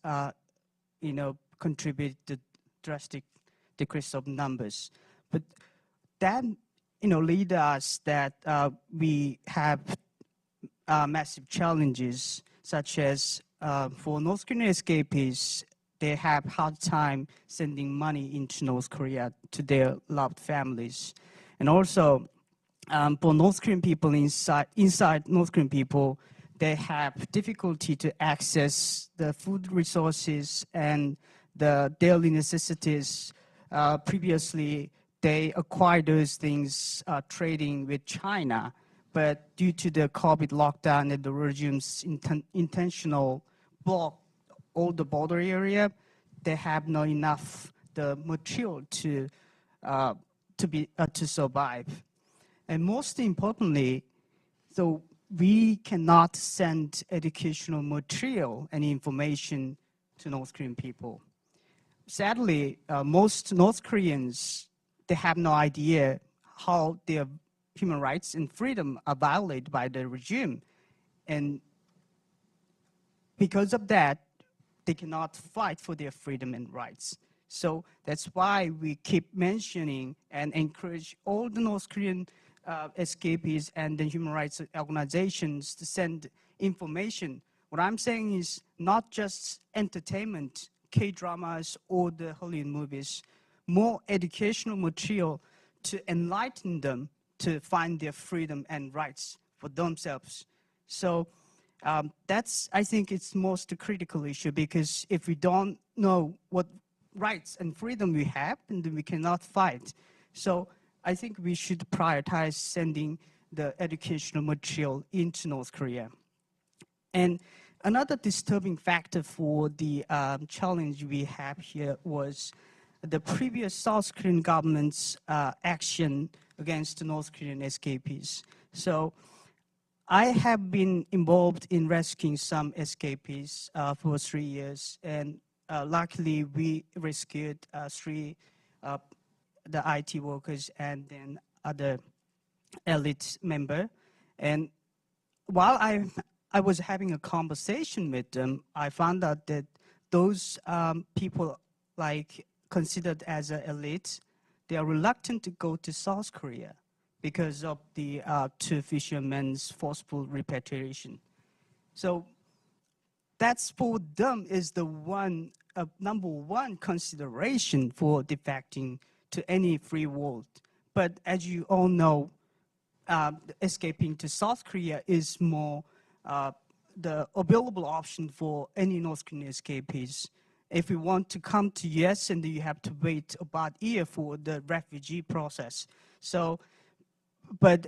contribute to drastic decrease of numbers. But that lead us that we have massive challenges, such as for North Korean escapees, they have hard time sending money into North Korea to their loved families. And also, for North Korean people inside North Korean people, they have difficulty to access the food resources and the daily necessities. Previously, they acquired those things trading with China, but due to the COVID lockdown and the regime's intentional block all the border area, they have not enough the material to survive. And most importantly, so we cannot send educational material and information to North Korean people. Sadly, most North Koreans, they have no idea how their human rights and freedom are violated by the regime. And because of that, they cannot fight for their freedom and rights. So that's why we keep mentioning and encourage all the North Korean escapees and the human rights organizations to send information. What I'm saying is not just entertainment, K-dramas or the Hollywood movies, more educational material to enlighten them to find their freedom and rights for themselves. So that's, I think, it's most critical issue, because if we don't know what rights and freedom we have, then we cannot fight. So I think we should prioritize sending the educational material into North Korea. And another disturbing factor for the challenge we have here was the previous South Korean government's action against the North Korean escapees. So I have been involved in rescuing some escapees for 3 years, and luckily we rescued 3 the IT workers and then other elite member. And while I was having a conversation with them, I found out that those people like considered as an elite, they are reluctant to go to South Korea because of the 2 fishermen's forceful repatriation. So that's for them is the number one consideration for defecting to any free world. But as you all know, escaping to South Korea is more the available option for any North Korean escapees. If you want to come to US, and you have to wait about a year for the refugee process. So, but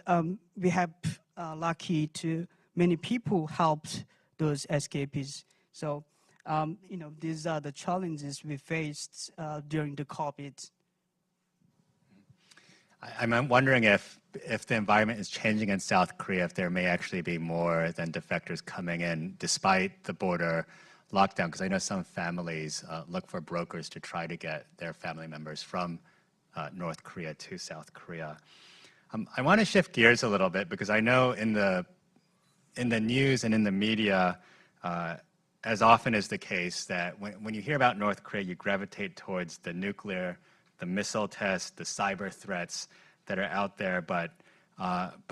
we have lucky to many people helped those escapees. So, you know, these are the challenges we faced during the COVID.
I'm wondering if the environment is changing in South Korea, if there may actually be more than defectors coming in despite the border lockdown, because I know some families look for brokers to try to get their family members from North Korea to South Korea. I want to shift gears a little bit, because I know in the news and in the media, as often is the case, that when you hear about North Korea, you gravitate towards the nuclear, the missile tests, the cyber threats that are out there. But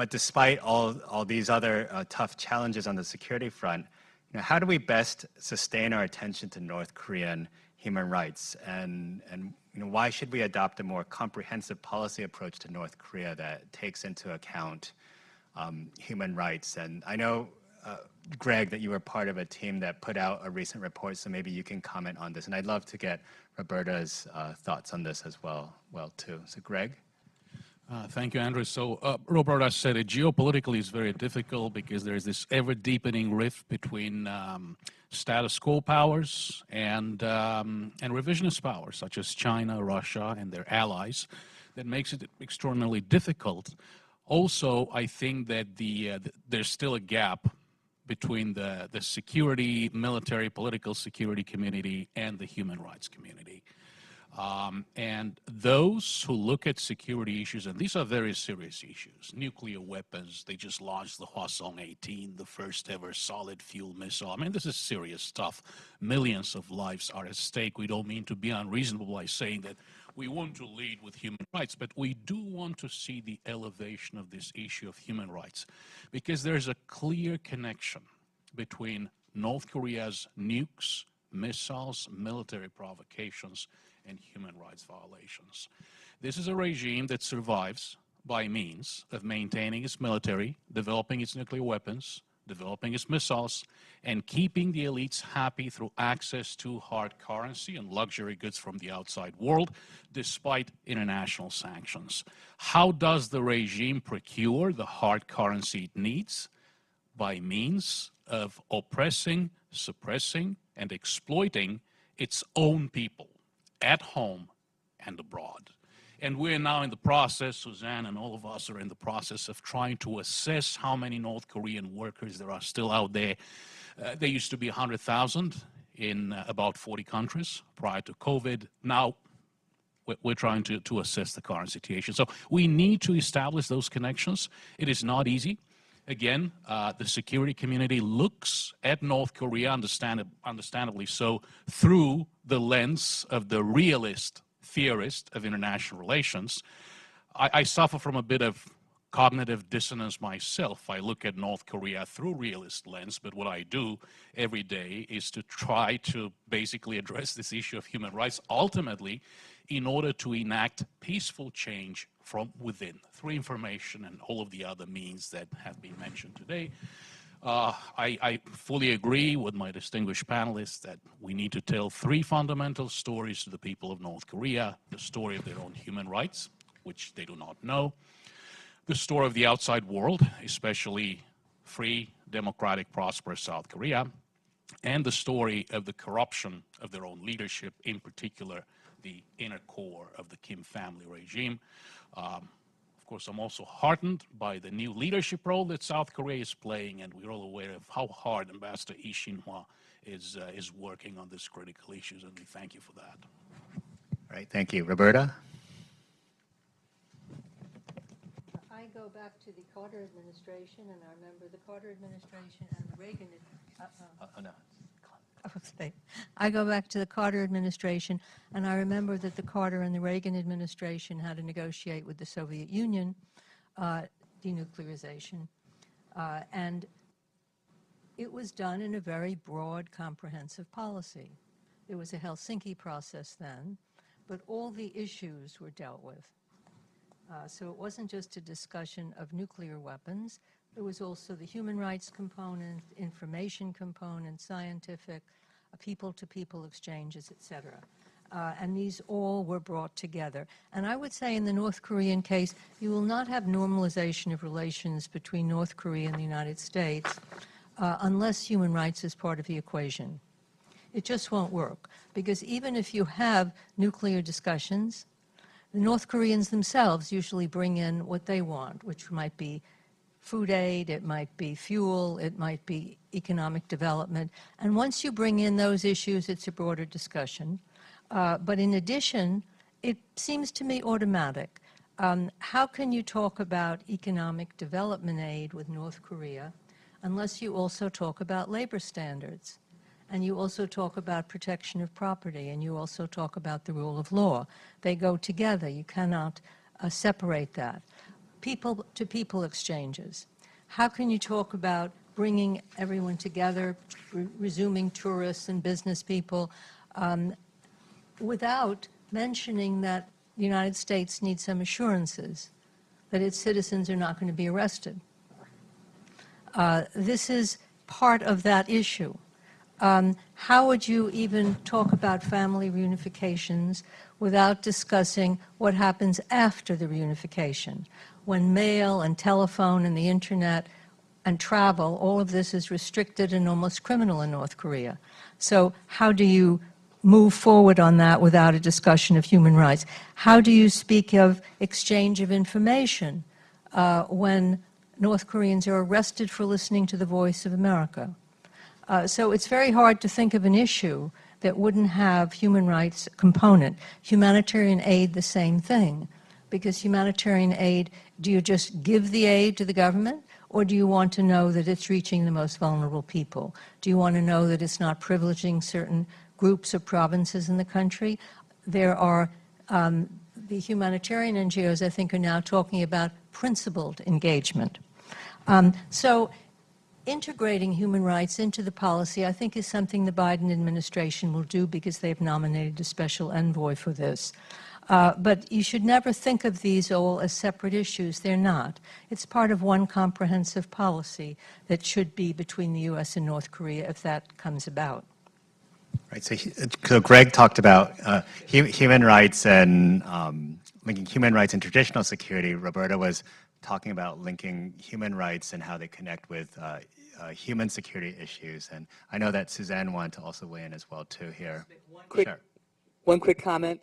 despite all these other tough challenges on the security front, you know, how do we best sustain our attention to North Korean human rights? And you know, why should we adopt a more comprehensive policy approach to North Korea that takes into account human rights? And I know, Greg, that you were part of a team that put out a recent report, so maybe you can comment on this. And I'd love to get Roberta's thoughts on this as well too. So Greg?
Thank you, Andrew. So Roberta said it geopolitically is very difficult because there is this ever-deepening rift between status quo powers and revisionist powers, such as China, Russia, and their allies, that makes it extraordinarily difficult. Also, I think that there's still a gap between the security, military, political security community and the human rights community. And those who look at security issues, and these are very serious issues, nuclear weapons, they just launched the Hwasong-18, the first ever solid fuel missile. I mean, this is serious stuff. Millions of lives are at stake. We don't mean to be unreasonable by saying that we want to lead with human rights, but we do want to see the elevation of this issue of human rights, because there's a clear connection between North Korea's nukes, missiles, military provocations, and human rights violations. This is a regime that survives by means of maintaining its military, developing its nuclear weapons, developing its missiles, and keeping the elites happy through access to hard currency and luxury goods from the outside world, despite international sanctions. How does the regime procure the hard currency it needs? By means of oppressing, suppressing, and exploiting its own people at home and abroad. And we're now in the process, Suzanne and all of us are in the process of trying to assess how many North Korean workers there are still out there. There used to be 100,000 in about 40 countries prior to COVID. Now we're trying to assess the current situation. So we need to establish those connections. It is not easy. Again, the security community looks at North Korea, understandably so, through the lens of the realist theorist of international relations. I suffer from a bit of cognitive dissonance myself. I look at North Korea through realist lens, but what I do every day is to try to basically address this issue of human rights, ultimately in order to enact peaceful change from within, through information and all of the other means that have been mentioned today. I fully agree with my distinguished panelists that we need to tell three fundamental stories to the people of North Korea: the story of their own human rights, which they do not know; the story of the outside world, especially free, democratic, prosperous South Korea; and the story of the corruption of their own leadership, in particular the inner core of the Kim family regime. Of course, I'm also heartened by the new leadership role that South Korea is playing, and we're all aware of how hard Ambassador Lee Shin-hwa is working on these critical issues, and we thank you for that.
All right, thank you. Roberta?
I go back to the Carter administration, and I remember the Carter administration and the Reagan I go back to the Carter administration, and I remember that the Carter and the Reagan administration had to negotiate with the Soviet Union denuclearization, and it was done in a very broad, comprehensive policy. There was a Helsinki process then, but all the issues were dealt with. So it wasn't just a discussion of nuclear weapons. There was also the human rights component, information component, scientific, people-to-people exchanges, etc. And these all were brought together. And I would say in the North Korean case, you will not have normalization of relations between North Korea and the United States unless human rights is part of the equation. It just won't work, because even if you have nuclear discussions, the North Koreans themselves usually bring in what they want, which might be food aid, it might be fuel, it might be economic development. And once you bring in those issues, it's a broader discussion. But in addition, it seems to me automatic. How can you talk about economic development aid with North Korea unless you also talk about labor standards? And you also talk about protection of property, and you also talk about the rule of law. They go together. You cannot separate that. People-to-people exchanges. How can you talk about bringing everyone together, resuming tourists and business people, without mentioning that the United States needs some assurances that its citizens are not going to be arrested? This is part of that issue. How would you even talk about family reunifications without discussing what happens after the reunification? When mail and telephone and the internet and travel, all of this is restricted and almost criminal in North Korea. So how do you move forward on that without a discussion of human rights? How do you speak of exchange of information when North Koreans are arrested for listening to the voice of America? So it's very hard to think of an issue that wouldn't have human rights component. Humanitarian aid, the same thing. Because humanitarian aid, do you just give the aid to the government, or do you want to know that it's reaching the most vulnerable people? Do you want to know that it's not privileging certain groups or provinces in the country? There are, the humanitarian NGOs, I think, are now talking about principled engagement. So integrating human rights into the policy, I think, is something the Biden administration will do because they've nominated a special envoy for this. But you should never think of these all as separate issues. They're not. It's part of one comprehensive policy that should be between the U.S. and North Korea if that comes about.
Right. So Greg talked about human rights and linking human rights and traditional security. Roberta was talking about linking human rights and how they connect with human security issues. And I know that Suzanne wanted to also weigh in as well too here.
One quick comment.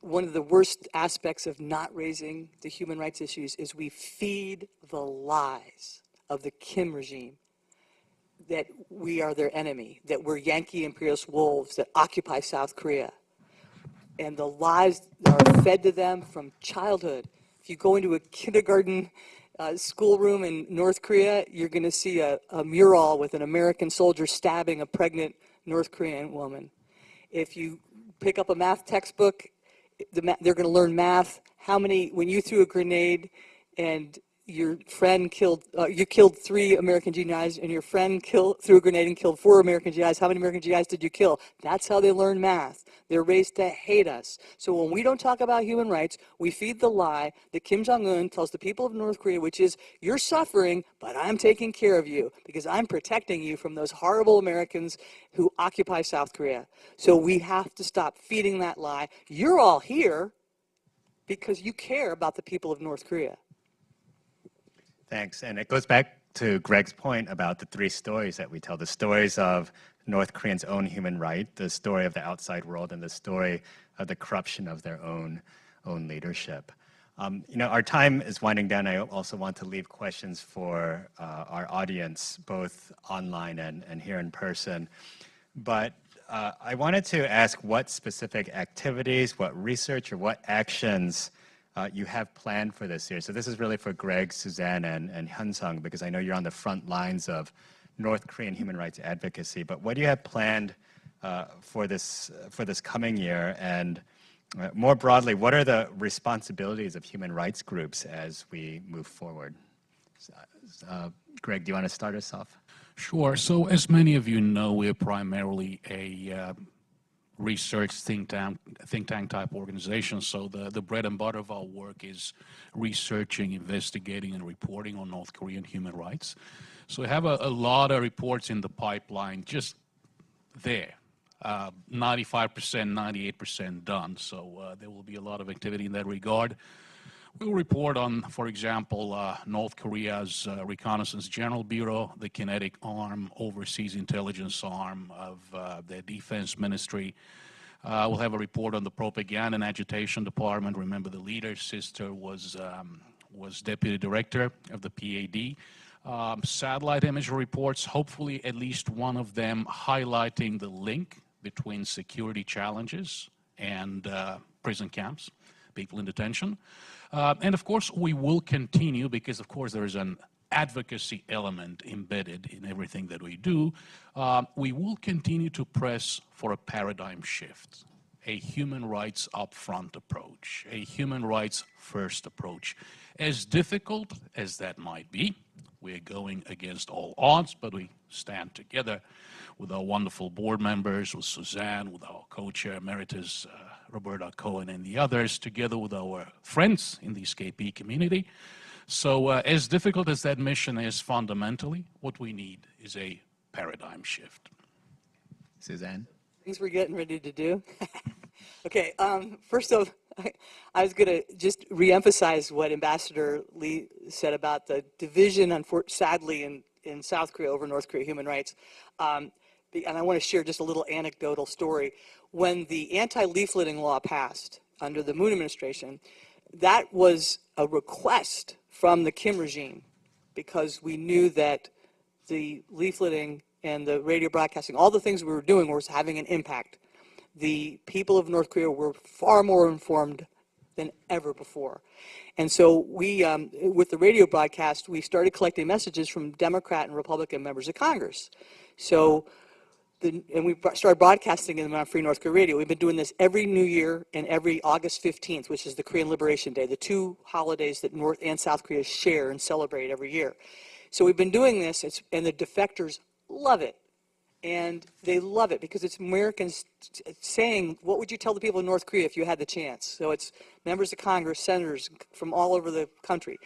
One of the worst aspects of not raising the human rights issues is we feed the lies of the Kim regime that we are their enemy, that we're Yankee imperialist wolves that occupy South Korea. And the lies are fed to them from childhood. If you go into a kindergarten schoolroom in North Korea, you're going to see a mural with an American soldier stabbing a pregnant North Korean woman. If you pick up a math textbook, they're going to learn math. When you threw a grenade and your friend you killed 3 American GIs, and your friend threw a grenade and killed 4 American GIs, how many American GIs did you kill? That's how they learn math. They're raised to hate us. So when we don't talk about human rights, we feed the lie that Kim Jong-un tells the people of North Korea, which is, you're suffering, but I'm taking care of you because I'm protecting you from those horrible Americans who occupy South Korea. So we have to stop feeding that lie. You're all here because you care about the people of North Korea.
Thanks. And it goes back to Greg's point about the 3 stories that we tell, the stories of North Koreans' own human right, the story of the outside world, and the story of the corruption of their own leadership. Our time is winding down. I also want to leave questions for our audience, both online and here in person. But I wanted to ask what specific activities, what research, or what actions you have planned for this year. So this is really for Greg, Suzanne, and Hyun-Sung, because I know you're on the front lines of North Korean human rights advocacy. But what do you have planned for this coming year? And more broadly, what are the responsibilities of human rights groups as we move forward? Greg, do you want to start us off?
Sure. So as many of you know, we're primarily a research think tank type organization. So the bread and butter of our work is researching, investigating, and reporting on North Korean human rights. So we have a lot of reports in the pipeline just there. 95%, 98% done. So there will be a lot of activity in that regard. We'll report on, for example, North Korea's Reconnaissance General Bureau, the kinetic arm, overseas intelligence arm of their defense ministry. We'll have a report on the propaganda and agitation department. Remember, the leader's sister was deputy director of the PAD. Satellite image reports, hopefully at least one of them highlighting the link between security challenges and prison camps, people in detention. And of course, we will continue because, of course, there is an advocacy element embedded in everything that we do. We will continue to press for a paradigm shift, a human rights upfront approach, a human rights first approach. As difficult as that might be, we're going against all odds, but we stand together with our wonderful board members, with Suzanne, with our co-chair emeritus, Roberta Cohen, and the others, together with our friends in the SKP community. So as difficult as that mission is, fundamentally, what we need is a paradigm shift.
Suzanne?
Things we're getting ready to do. Okay, first off, I was going to just reemphasize what Ambassador Lee said about the division, sadly, in South Korea over North Korea human rights. And I want to share just a little anecdotal story. When the anti-leafleting law passed under the Moon administration, that was a request from the Kim regime because we knew that the leafleting and the radio broadcasting, all the things we were doing was having an impact. The people of North Korea were far more informed than ever before. And so we, with the radio broadcast, we started collecting messages from Democrat and Republican members of Congress. So, and we started broadcasting them on Free North Korea Radio. We've been doing this every New Year and every August 15th, which is the Korean Liberation Day, the 2 holidays that North and South Korea share and celebrate every year. So we've been doing this, and the defectors love it. And they love it because it's Americans saying, what would you tell the people of North Korea if you had the chance? So it's members of Congress, senators from all over the country.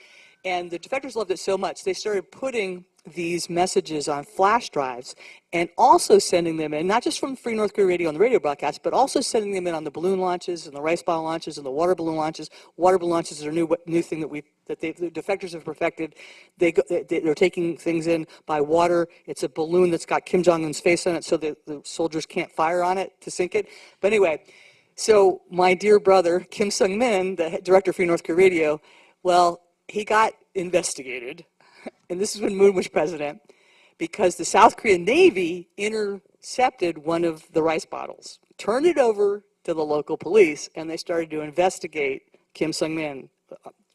And the defectors loved it so much, they started putting these messages on flash drives and also sending them in, not just from Free North Korea Radio on the radio broadcast, but also sending them in on the balloon launches and the rice bottle launches and the water balloon launches. Water balloon launches are a new thing that the defectors have perfected. They're taking things in by water. It's a balloon that's got Kim Jong-un's face on it so the soldiers can't fire on it to sink it. But anyway, so my dear brother, Kim Sung-min, the director of Free North Korea Radio, well, he got investigated, and this is when Moon was president, because the South Korean Navy intercepted one of the rice bottles, turned it over to the local police, and they started to investigate Kim Sung-min,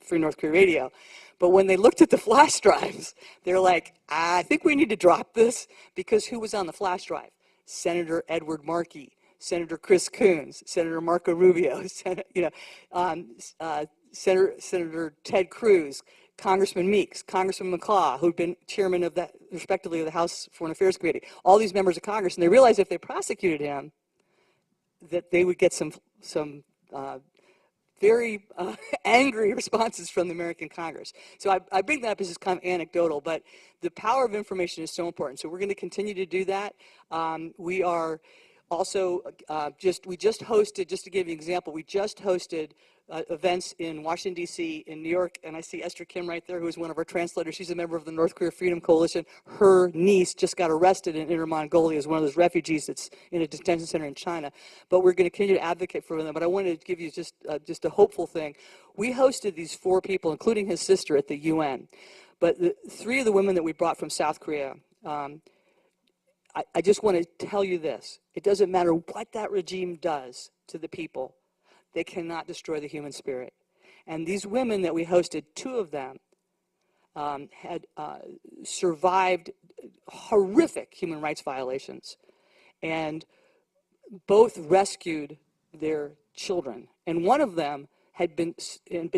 Free North Korea Radio. But when they looked at the flash drives, they're like, I think we need to drop this, because who was on the flash drive? Senator Edward Markey, Senator Chris Coons, Senator Marco Rubio, Senator Ted Cruz, Congressman Meeks, Congressman McCaw, who'd been chairman of that, respectively, of the House Foreign Affairs Committee, all these members of Congress, and they realized if they prosecuted him, that they would get some very angry responses from the American Congress. So I bring that up as just kind of anecdotal, but the power of information is so important. So we're going to continue to do that. We are also we just hosted, just to give you an example, we just hosted events in Washington, D.C., in New York, and I see Esther Kim right there, who is one of our translators. She's a member of the North Korea Freedom Coalition. Her niece just got arrested in Inner Mongolia as one of those refugees that's in a detention center in China. But we're going to continue to advocate for them. But I wanted to give you just a hopeful thing. We hosted these 4 people, including his sister, at the UN. But 3 of the women that we brought from South Korea, I just want to tell you this. It doesn't matter what that regime does to the people. They cannot destroy the human spirit. And these women that we hosted, 2 of them had survived horrific human rights violations, and both rescued their children. And one of them had been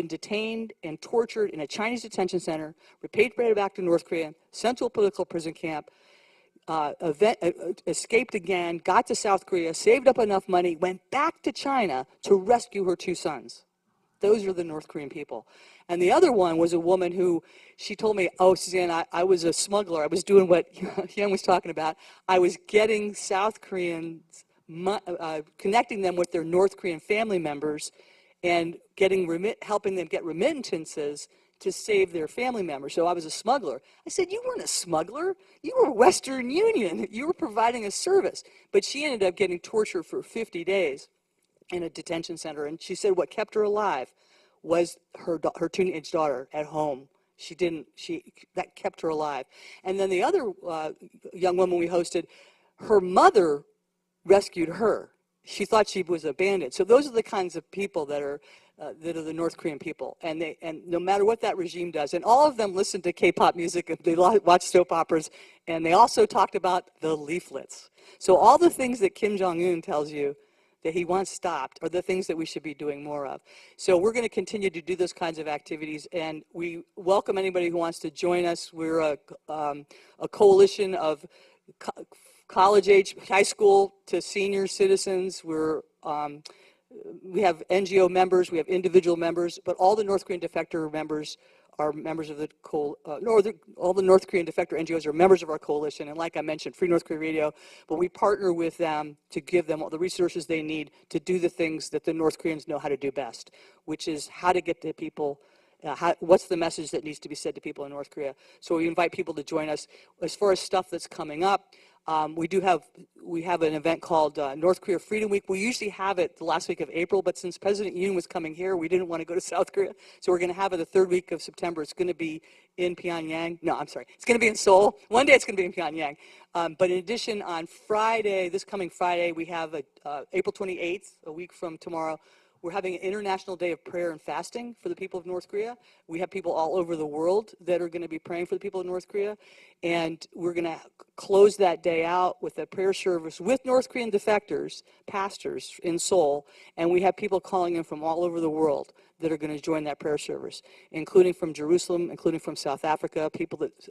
detained and tortured in a Chinese detention center, repatriated back to North Korea, sent to a political prison camp, escaped again, got to South Korea, saved up enough money, went back to China to rescue her 2 sons. Those are the North Korean people. And the other one was a woman who, she told me, oh, Suzanne, I was a smuggler. I was doing what Hyun was talking about. I was getting South Koreans, connecting them with their North Korean family members and helping them get remittances to save their family members. So I was a smuggler. I said, you weren't a smuggler. You were Western Union. You were providing a service. But she ended up getting tortured for 50 days in a detention center. And she said what kept her alive was her teenage daughter at home. That kept her alive. And then the other young woman we hosted, her mother rescued her. She thought she was a bandit. So those are the kinds of people that are the North Korean people, and no matter what that regime does, and all of them listen to K-pop music, and they watch soap operas, and they also talked about the leaflets. So all the things that Kim Jong-un tells you that he wants stopped are the things that we should be doing more of. So we're going to continue to do those kinds of activities, and we welcome anybody who wants to join us. We're a coalition of college age, high school to senior citizens. We have NGO members, we have individual members, but all the North Korean defector members are members of the all the North Korean defector NGOs are members of our coalition, and like I mentioned, Free North Korea Radio, but we partner with them to give them all the resources they need to do the things that the North Koreans know how to do best, which is how to get to people, what's the message that needs to be said to people in North Korea. So we invite people to join us. As far as stuff that's coming up, we have an event called North Korea Freedom Week. We usually have it the last week of April, but since President Yoon was coming here, we didn't want to go to South Korea, so we're going to have it the 3rd week of September. It's going to be in Pyongyang. No, I'm sorry. It's going to be in Seoul. One day it's going to be in Pyongyang. But in addition, on Friday, this coming Friday, we have April 28th, a week from tomorrow, we're having an International Day of Prayer and Fasting for the people of North Korea. We have people all over the world that are going to be praying for the people of North Korea. And we're going to close that day out with a prayer service with North Korean defectors, pastors in Seoul. And we have people calling in from all over the world that are going to join that prayer service, including from Jerusalem, including from South Africa,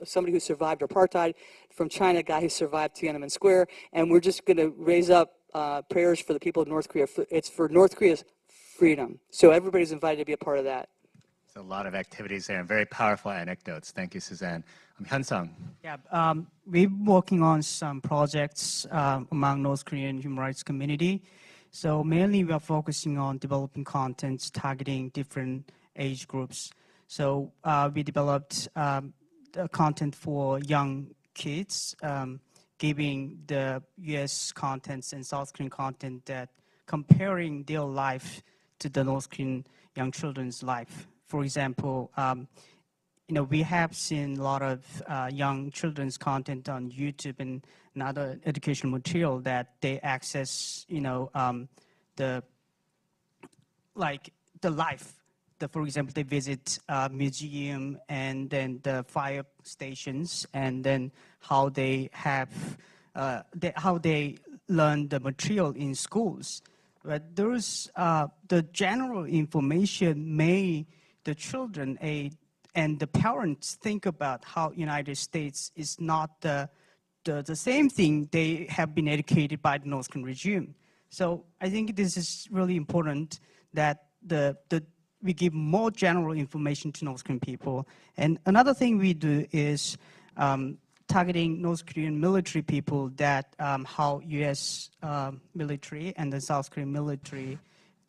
somebody who survived apartheid, from China, a guy who survived Tiananmen Square. And we're just going to raise up prayers for the people of North Korea. It's for North Korea's freedom. So everybody's invited to be a part of that.
So a lot of activities there and very powerful anecdotes. Thank you, Suzanne. Hyun-sung.
Yeah, we're working on some projects among North Korean human rights community. So mainly we are focusing on developing contents targeting different age groups. So we developed the content for young kids, giving the US contents and South Korean content that comparing their life to the North Korean young children's life. For example, we have seen a lot of young children's content on YouTube and other educational material that they access, the life. For example, they visit a museum and then the fire stations, and then how they have, how they learn the material in schools. But there's the general information the children and the parents think about how United States is not the same thing they have been educated by the North Korean regime. So I think this is really important that we give more general information to North Korean people. And another thing we do is targeting North Korean military people that how US military and the South Korean military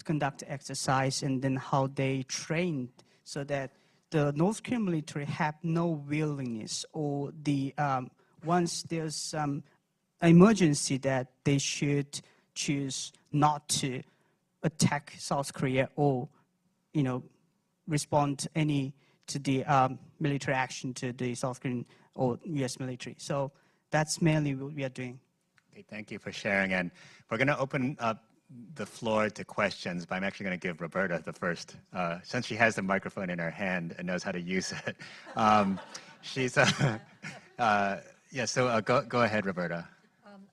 conduct exercise and then how they train so that the North Korean military have no willingness or once there's some emergency that they should choose not to attack South Korea or, respond to the military action to the South Korean or US military. So that's mainly what we are doing.
Okay, thank you for sharing. And we're going to open up the floor to questions, but I'm actually going to give Roberta the first, since she has the microphone in her hand and knows how to use it. So go ahead, Roberta.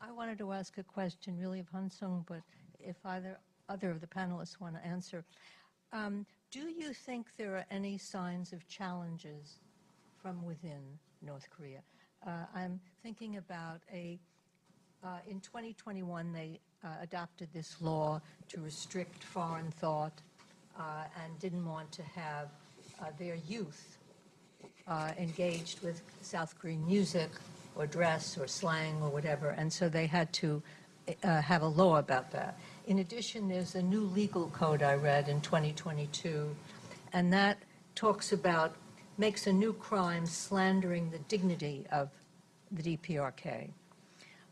I wanted to ask a question really of Hyun-sung, but if either of the panelists want to answer. Do you think there are any signs of challenges from within North Korea? I'm thinking about in 2021, they adopted this law to restrict foreign thought and didn't want to have their youth engaged with South Korean music or dress or slang or whatever, and so they had to have a law about that. In addition, there's a new legal code I read in 2022, and that makes a new crime slandering the dignity of the DPRK.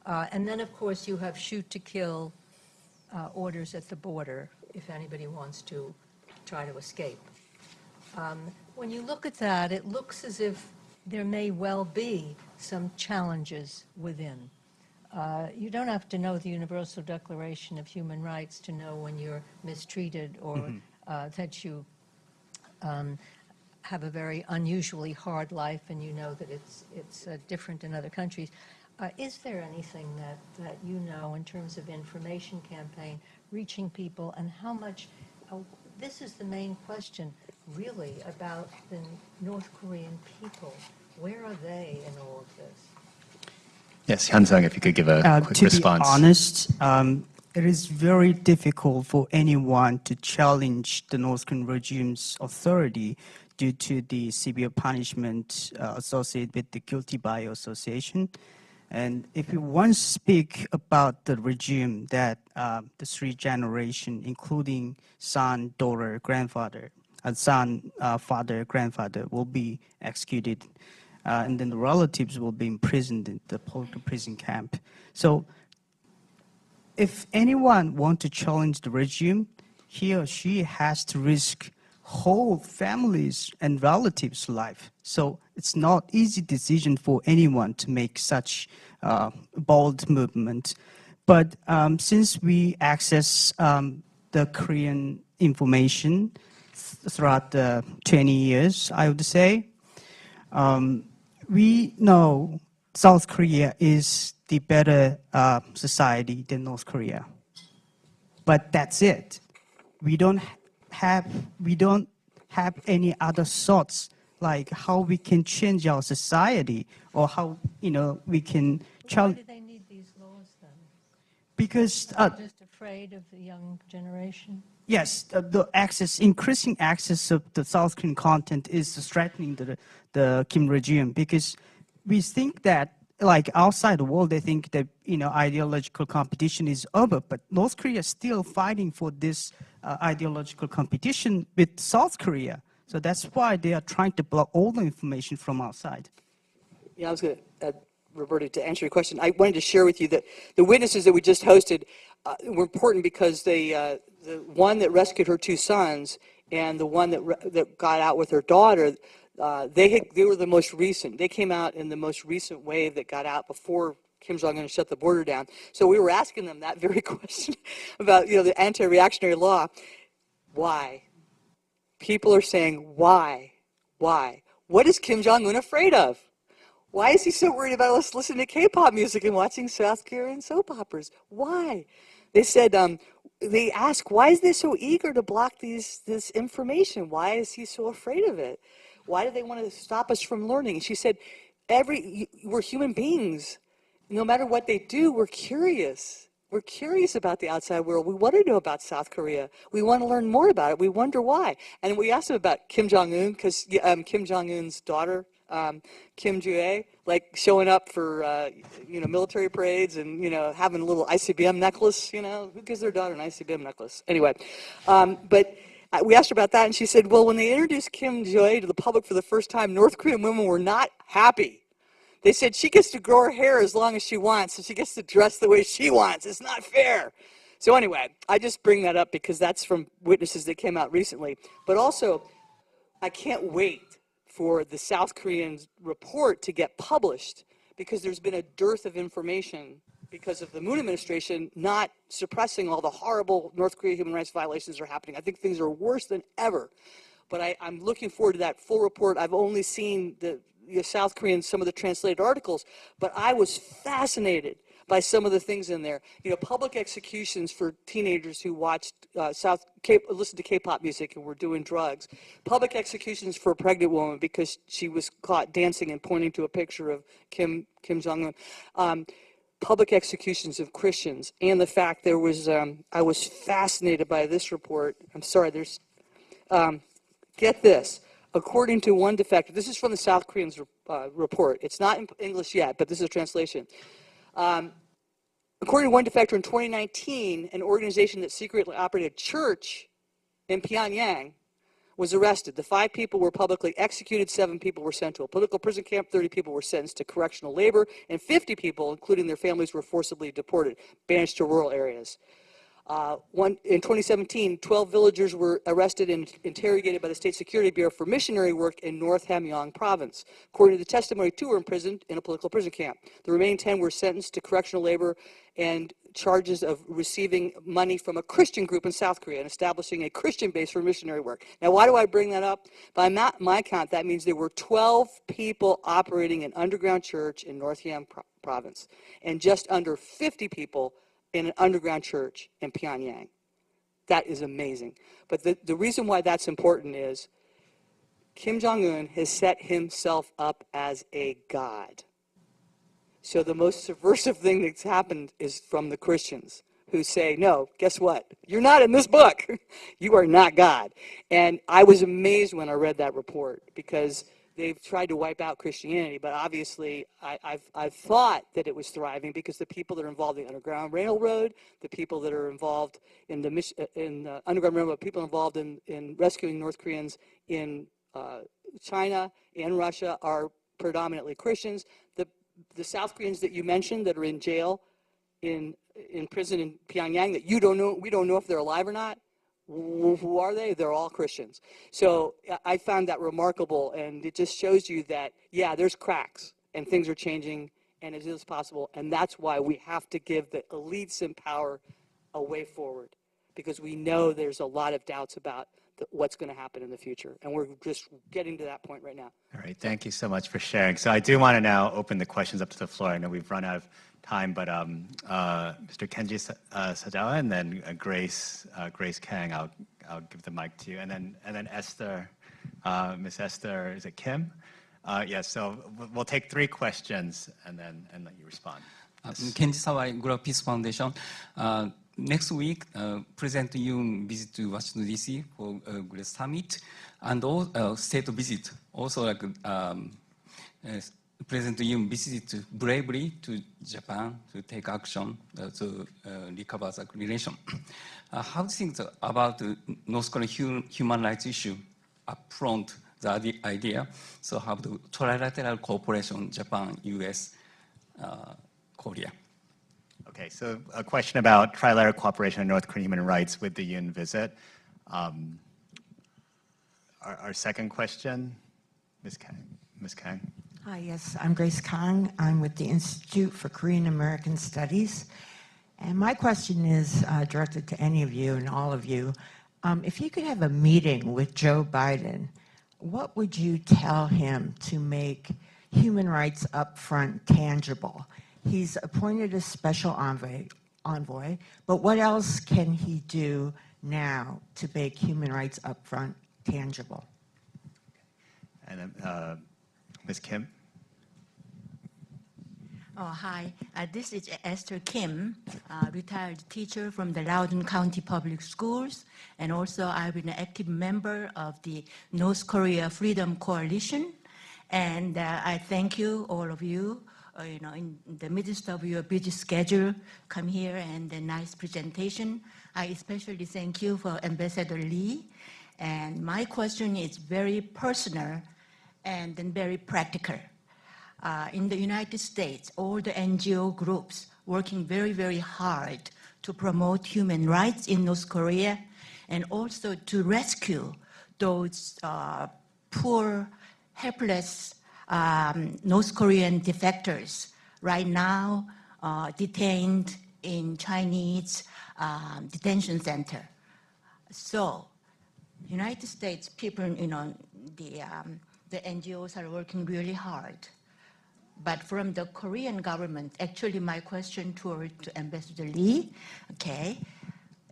And then, of course, you have shoot-to-kill orders at the border if anybody wants to try to escape. When you look at that, it looks as if there may well be some challenges within. You don't have to know the Universal Declaration of Human Rights to know when you're mistreated or that you have a very unusually hard life and you know that it's different in other countries. Is there anything that you know in terms of information campaign, reaching people, and how much, this is the main question really about the North Korean people. Where are they in all of this?
Yes, Hyun-sung, if you could give a quick response.
To be honest, it is very difficult for anyone to challenge the North Korean regime's authority due to the severe punishment associated with the guilty by association. And if you once speak about the regime that the three generations, including son, daughter, grandfather, son, father, grandfather, will be executed, and then the relatives will be imprisoned in the political prison camp. So if anyone wants to challenge the regime, he or she has to risk whole families and relatives' life. So it's not easy decision for anyone to make such bold movement. But since we access the Korean information throughout the 20 years, I would say, we know South Korea is the better society than North Korea. But that's it. We don't have any other thoughts like how we can change our society or how we can
Why do they need these laws then?
because
Are they just afraid of the young generation?
yes, the access, increasing access of the South Korean content is threatening the Kim regime, because we think that, like, outside the world, they think that, ideological competition is over, but North Korea is still fighting for this ideological competition with South Korea. So that's why they are trying to block all the information from outside.
Yeah, I was going to, Roberta, to answer your question, I wanted to share with you that the witnesses that we just hosted were important because the one that rescued her two sons and the one that got out with her daughter, they were the most recent. They came out in the most recent wave that got out before Kim Jong-un shut the border down. So we were asking them that very question about, the anti-reactionary law. Why? People are saying, why? Why? What is Kim Jong-un afraid of? Why is he so worried about us listening to K-pop music and watching South Korean soap operas? Why? They said, they asked, why is they so eager to block this information? Why is he so afraid of it? Why do they want to stop us from learning? And she said, we're human beings. No matter what they do, we're curious. We're curious about the outside world. We want to know about South Korea. We want to learn more about it. We wonder why. And we asked them about Kim Jong-un, because Kim Jong-un's daughter, Kim Joo-ae, like showing up for military parades and having a little ICBM necklace. Who gives their daughter an ICBM necklace? Anyway, but we asked her about that, and she said, well, when they introduced Kim Joo-ae to the public for the first time, North Korean women were not happy. They said she gets to grow her hair as long as she wants, and she gets to dress the way she wants. It's not fair. So anyway, I just bring that up because that's from witnesses that came out recently. But also, I can't wait for the South Korean report to get published, because there's been a dearth of information because of the Moon administration not suppressing all the horrible North Korea human rights violations that are happening. I think things are worse than ever. But I'm looking forward to that full report. I've only seen the South Korean, some of the translated articles, but I was fascinated by some of the things in there. Public executions for teenagers who watched listened to K-pop music and were doing drugs. Public executions for a pregnant woman because she was caught dancing and pointing to a picture of Kim Jong-un. Public executions of Christians, and the fact there was, I was fascinated by this report. I'm sorry, there's, get this. According to one defector, this is from the South Koreans report. It's not in English yet, but this is a translation. According to one defector in 2019, an organization that secretly operated a church in Pyongyang was arrested. The 5 people were publicly executed, 7 people were sent to a political prison camp, 30 people were sentenced to correctional labor, and 50 people, including their families, were forcibly deported, banished to rural areas. In 2017, 12 villagers were arrested and interrogated by the State Security Bureau for missionary work in North Hamgyong province. According to the testimony, 2 were imprisoned in a political prison camp. The remaining 10 were sentenced to correctional labor and charges of receiving money from a Christian group in South Korea and establishing a Christian base for missionary work. Now, why do I bring that up? By my count, that means there were 12 people operating an underground church in North Hamgyong province, and just under 50 people in an underground church in Pyongyang. That is amazing. But the reason why that's important is Kim Jong-un has set himself up as a god. So the most subversive thing that's happened is from the Christians, who say, no, guess what? You're not in this book. You are not God. And I was amazed when I read that report, because they've tried to wipe out Christianity, but obviously I've thought that it was thriving because the people that are involved in the Underground Railroad, the people that are involved in the Underground Railroad, people involved in rescuing North Koreans in China and Russia are predominantly Christians. The South Koreans that you mentioned that are in jail, in prison in Pyongyang, that we don't know if they're alive or not, who are they? They're all Christians. So I found that remarkable, and it just shows you that, yeah, there's cracks, and things are changing, and it is possible, and that's why we have to give the elites in power a way forward, because we know there's a lot of doubts about what's going to happen in the future, and we're just getting to that point right now.
All right, thank you so much for sharing. So I do want to now open the questions up to the floor. I know we've run out of time, but Mr. Kenji Sadawa and then Grace Kang, I'll give the mic to you, and then Esther, Miss Esther, is it Kim? Yes. So we'll take 3 questions and let you respond.
Kenji Sawai, Global Peace Foundation. next week, President Yoon visit to Washington D.C. for a great summit, and all state visit. Also, like President Yoon visited bravely to Japan to take action to recover the relation. How do you think about the North Korean human rights issue upfront? The idea. So, how the trilateral cooperation, Japan, U.S., Korea.
Okay, so a question about trilateral cooperation on North Korean human rights with the Yoon visit. Our second question, Ms. Kang. Ms. Kang.
Hi, yes, I'm Grace Kang. I'm with the Institute for Korean American Studies. And my question is directed to any of you and all of you. If you could have a meeting with Joe Biden, what would you tell him to make human rights up front tangible? He's appointed a special envoy, but what else can he do now to make human rights up front tangible?
And then Ms. Kim.
Oh, hi. This is Esther Kim, retired teacher from the Loudoun County Public Schools, and also I've been an active member of the North Korea Freedom Coalition. And I thank you, all of you, in the midst of your busy schedule, come here and a nice presentation. I especially thank you for Ambassador Lee. And my question is very personal and then very practical. In the United States, all the NGO groups working very, very hard to promote human rights in North Korea and also to rescue those poor, helpless North Korean defectors right now detained in Chinese detention center. So, United States people, the NGOs are working really hard. But from the Korean government, actually my question to Ambassador Lee, okay,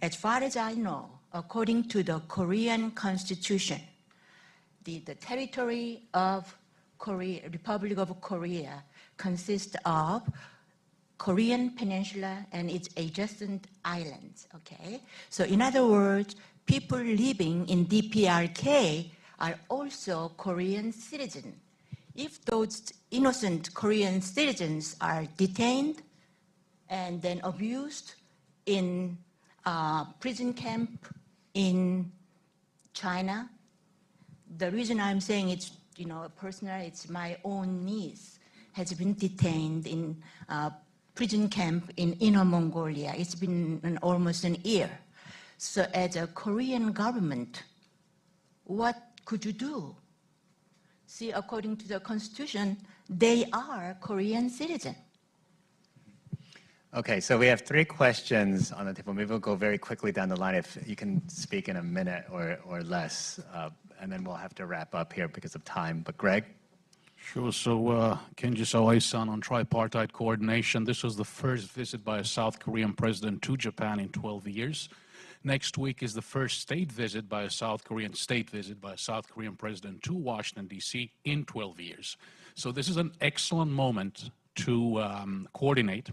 as far as I know, according to the Korean constitution, the territory of Republic of Korea consists of Korean Peninsula and its adjacent islands, okay? So in other words, people living in DPRK are also Korean citizens. If those innocent Korean citizens are detained and then abused in prison camp in China, the reason I'm saying it's personal, it's my own niece has been detained in prison camp in Inner Mongolia. It's been almost an year. So as a Korean government, what could you do? See, according to the constitution, they are Korean citizens.
Okay, so we have 3 questions on the table. Maybe we'll go very quickly down the line if you can speak in a minute or less, and then we'll have to wrap up here because of time. But Greg?
Sure. So, Kenji Sawai-san, on tripartite coordination, this was the first visit by a South Korean president to Japan in 12 years. Next week is the first state visit by a South Korean president to Washington, D.C. in 12 years. So this is an excellent moment to coordinate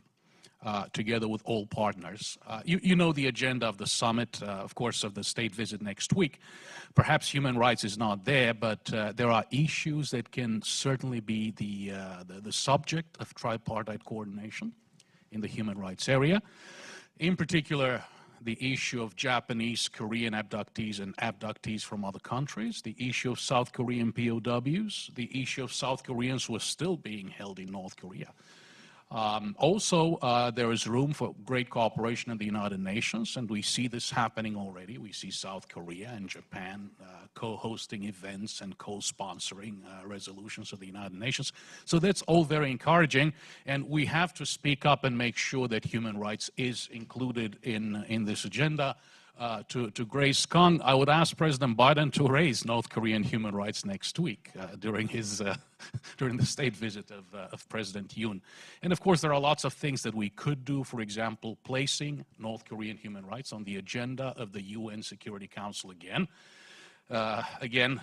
together with all partners. You know the agenda of the summit, of course, of the state visit next week. Perhaps human rights is not there, but there are issues that can certainly be the subject of tripartite coordination in the human rights area. In particular, the issue of Japanese, Korean abductees and abductees from other countries, the issue of South Korean POWs, the issue of South Koreans who are still being held in North Korea. Also, there is room for great cooperation in the United Nations, and we see this happening already. We see South Korea and Japan co-hosting events and co-sponsoring resolutions of the United Nations. So that's all very encouraging, and we have to speak up and make sure that human rights is included in this agenda. To Grace Kang, I would ask President Biden to raise North Korean human rights next week during the state visit of President Yoon. And of course, there are lots of things that we could do. For example, placing North Korean human rights on the agenda of the UN Security Council again.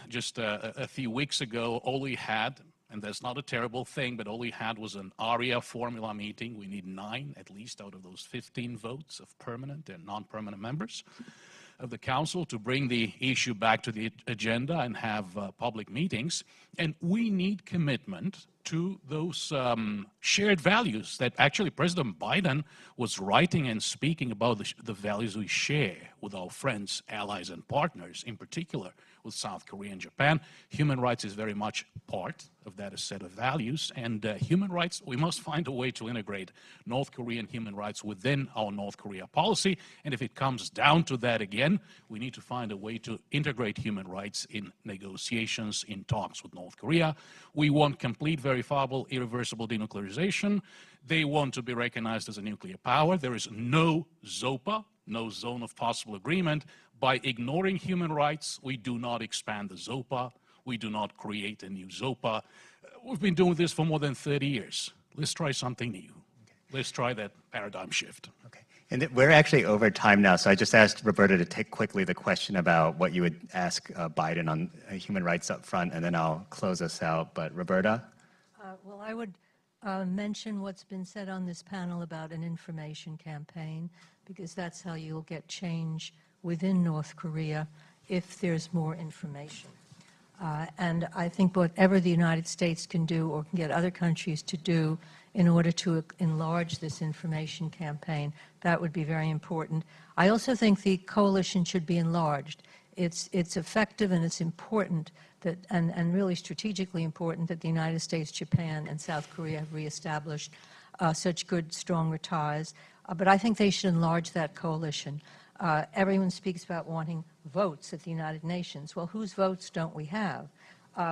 Just a few weeks ago, all we had and that's not a terrible thing, but all we had was an ARIA formula meeting. We need 9, at least, out of those 15 votes of permanent and non-permanent members of the council to bring the issue back to the agenda and have public meetings. And we need commitment to those shared values that actually President Biden was writing and speaking about the values we share with our friends, allies, and partners, in particular with South Korea and Japan. Human rights is very much part of that set of values, and human rights, we must find a way to integrate North Korean human rights within our North Korea policy, and if it comes down to that again, we need to find a way to integrate human rights in negotiations, in talks with North Korea. We want complete, verifiable, irreversible denuclearization. They want to be recognized as a nuclear power. There is no ZOPA, no zone of possible agreement. By ignoring human rights, we do not expand the ZOPA. We do not create a new ZOPA. We've been doing this for more than 30 years. Let's try something new. Let's try that paradigm shift.
Okay. And we're actually over time now, so I just asked Roberta to take quickly the question about what you would ask Biden on human rights up front, and then I'll close us out. But Roberta?
Well, I would mention what's been said on this panel about an information campaign, because that's how you'll get change within North Korea if there's more information. And I think whatever the United States can do or can get other countries to do in order to enlarge this information campaign, that would be very important. I also think the coalition should be enlarged. It's effective and it's important that, and really strategically important that the United States, Japan, and South Korea have reestablished such good, stronger ties. But I think they should enlarge that coalition. Everyone speaks about wanting votes at the United Nations. Well, whose votes don't we have?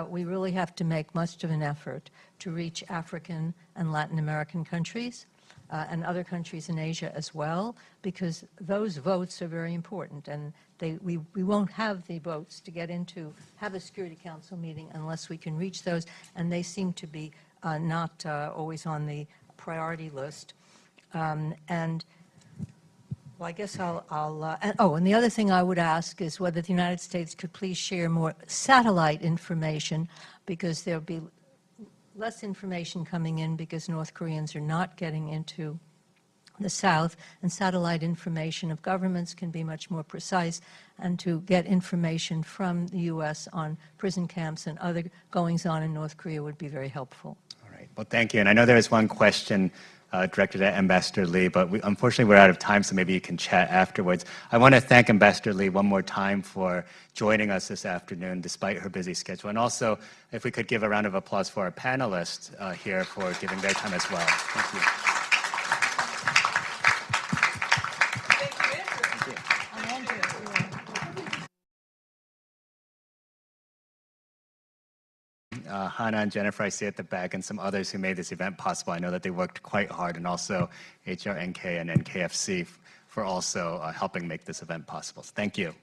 We really have to make much of an effort to reach African and Latin American countries and other countries in Asia as well, because those votes are very important, and we won't have the votes to get into, have a Security Council meeting unless we can reach those, and they seem to be not always on the priority list. Well, I guess and the other thing I would ask is whether the United States could please share more satellite information, because there'll be less information coming in because North Koreans are not getting into the South, and satellite information of governments can be much more precise, and to get information from the U.S. on prison camps and other goings-on in North Korea would be very helpful.
All right. Well, thank you. And I know there is one question directed at Ambassador Lee, but unfortunately we're out of time, so maybe you can chat afterwards. I want to thank Ambassador Lee one more time for joining us this afternoon despite her busy schedule. And also, if we could give a round of applause for our panelists here for giving their time as well. Thank you. Hannah and Jennifer, I see at the back, and some others who made this event possible. I know that they worked quite hard, and also HRNK and NKFC for also helping make this event possible. So thank you.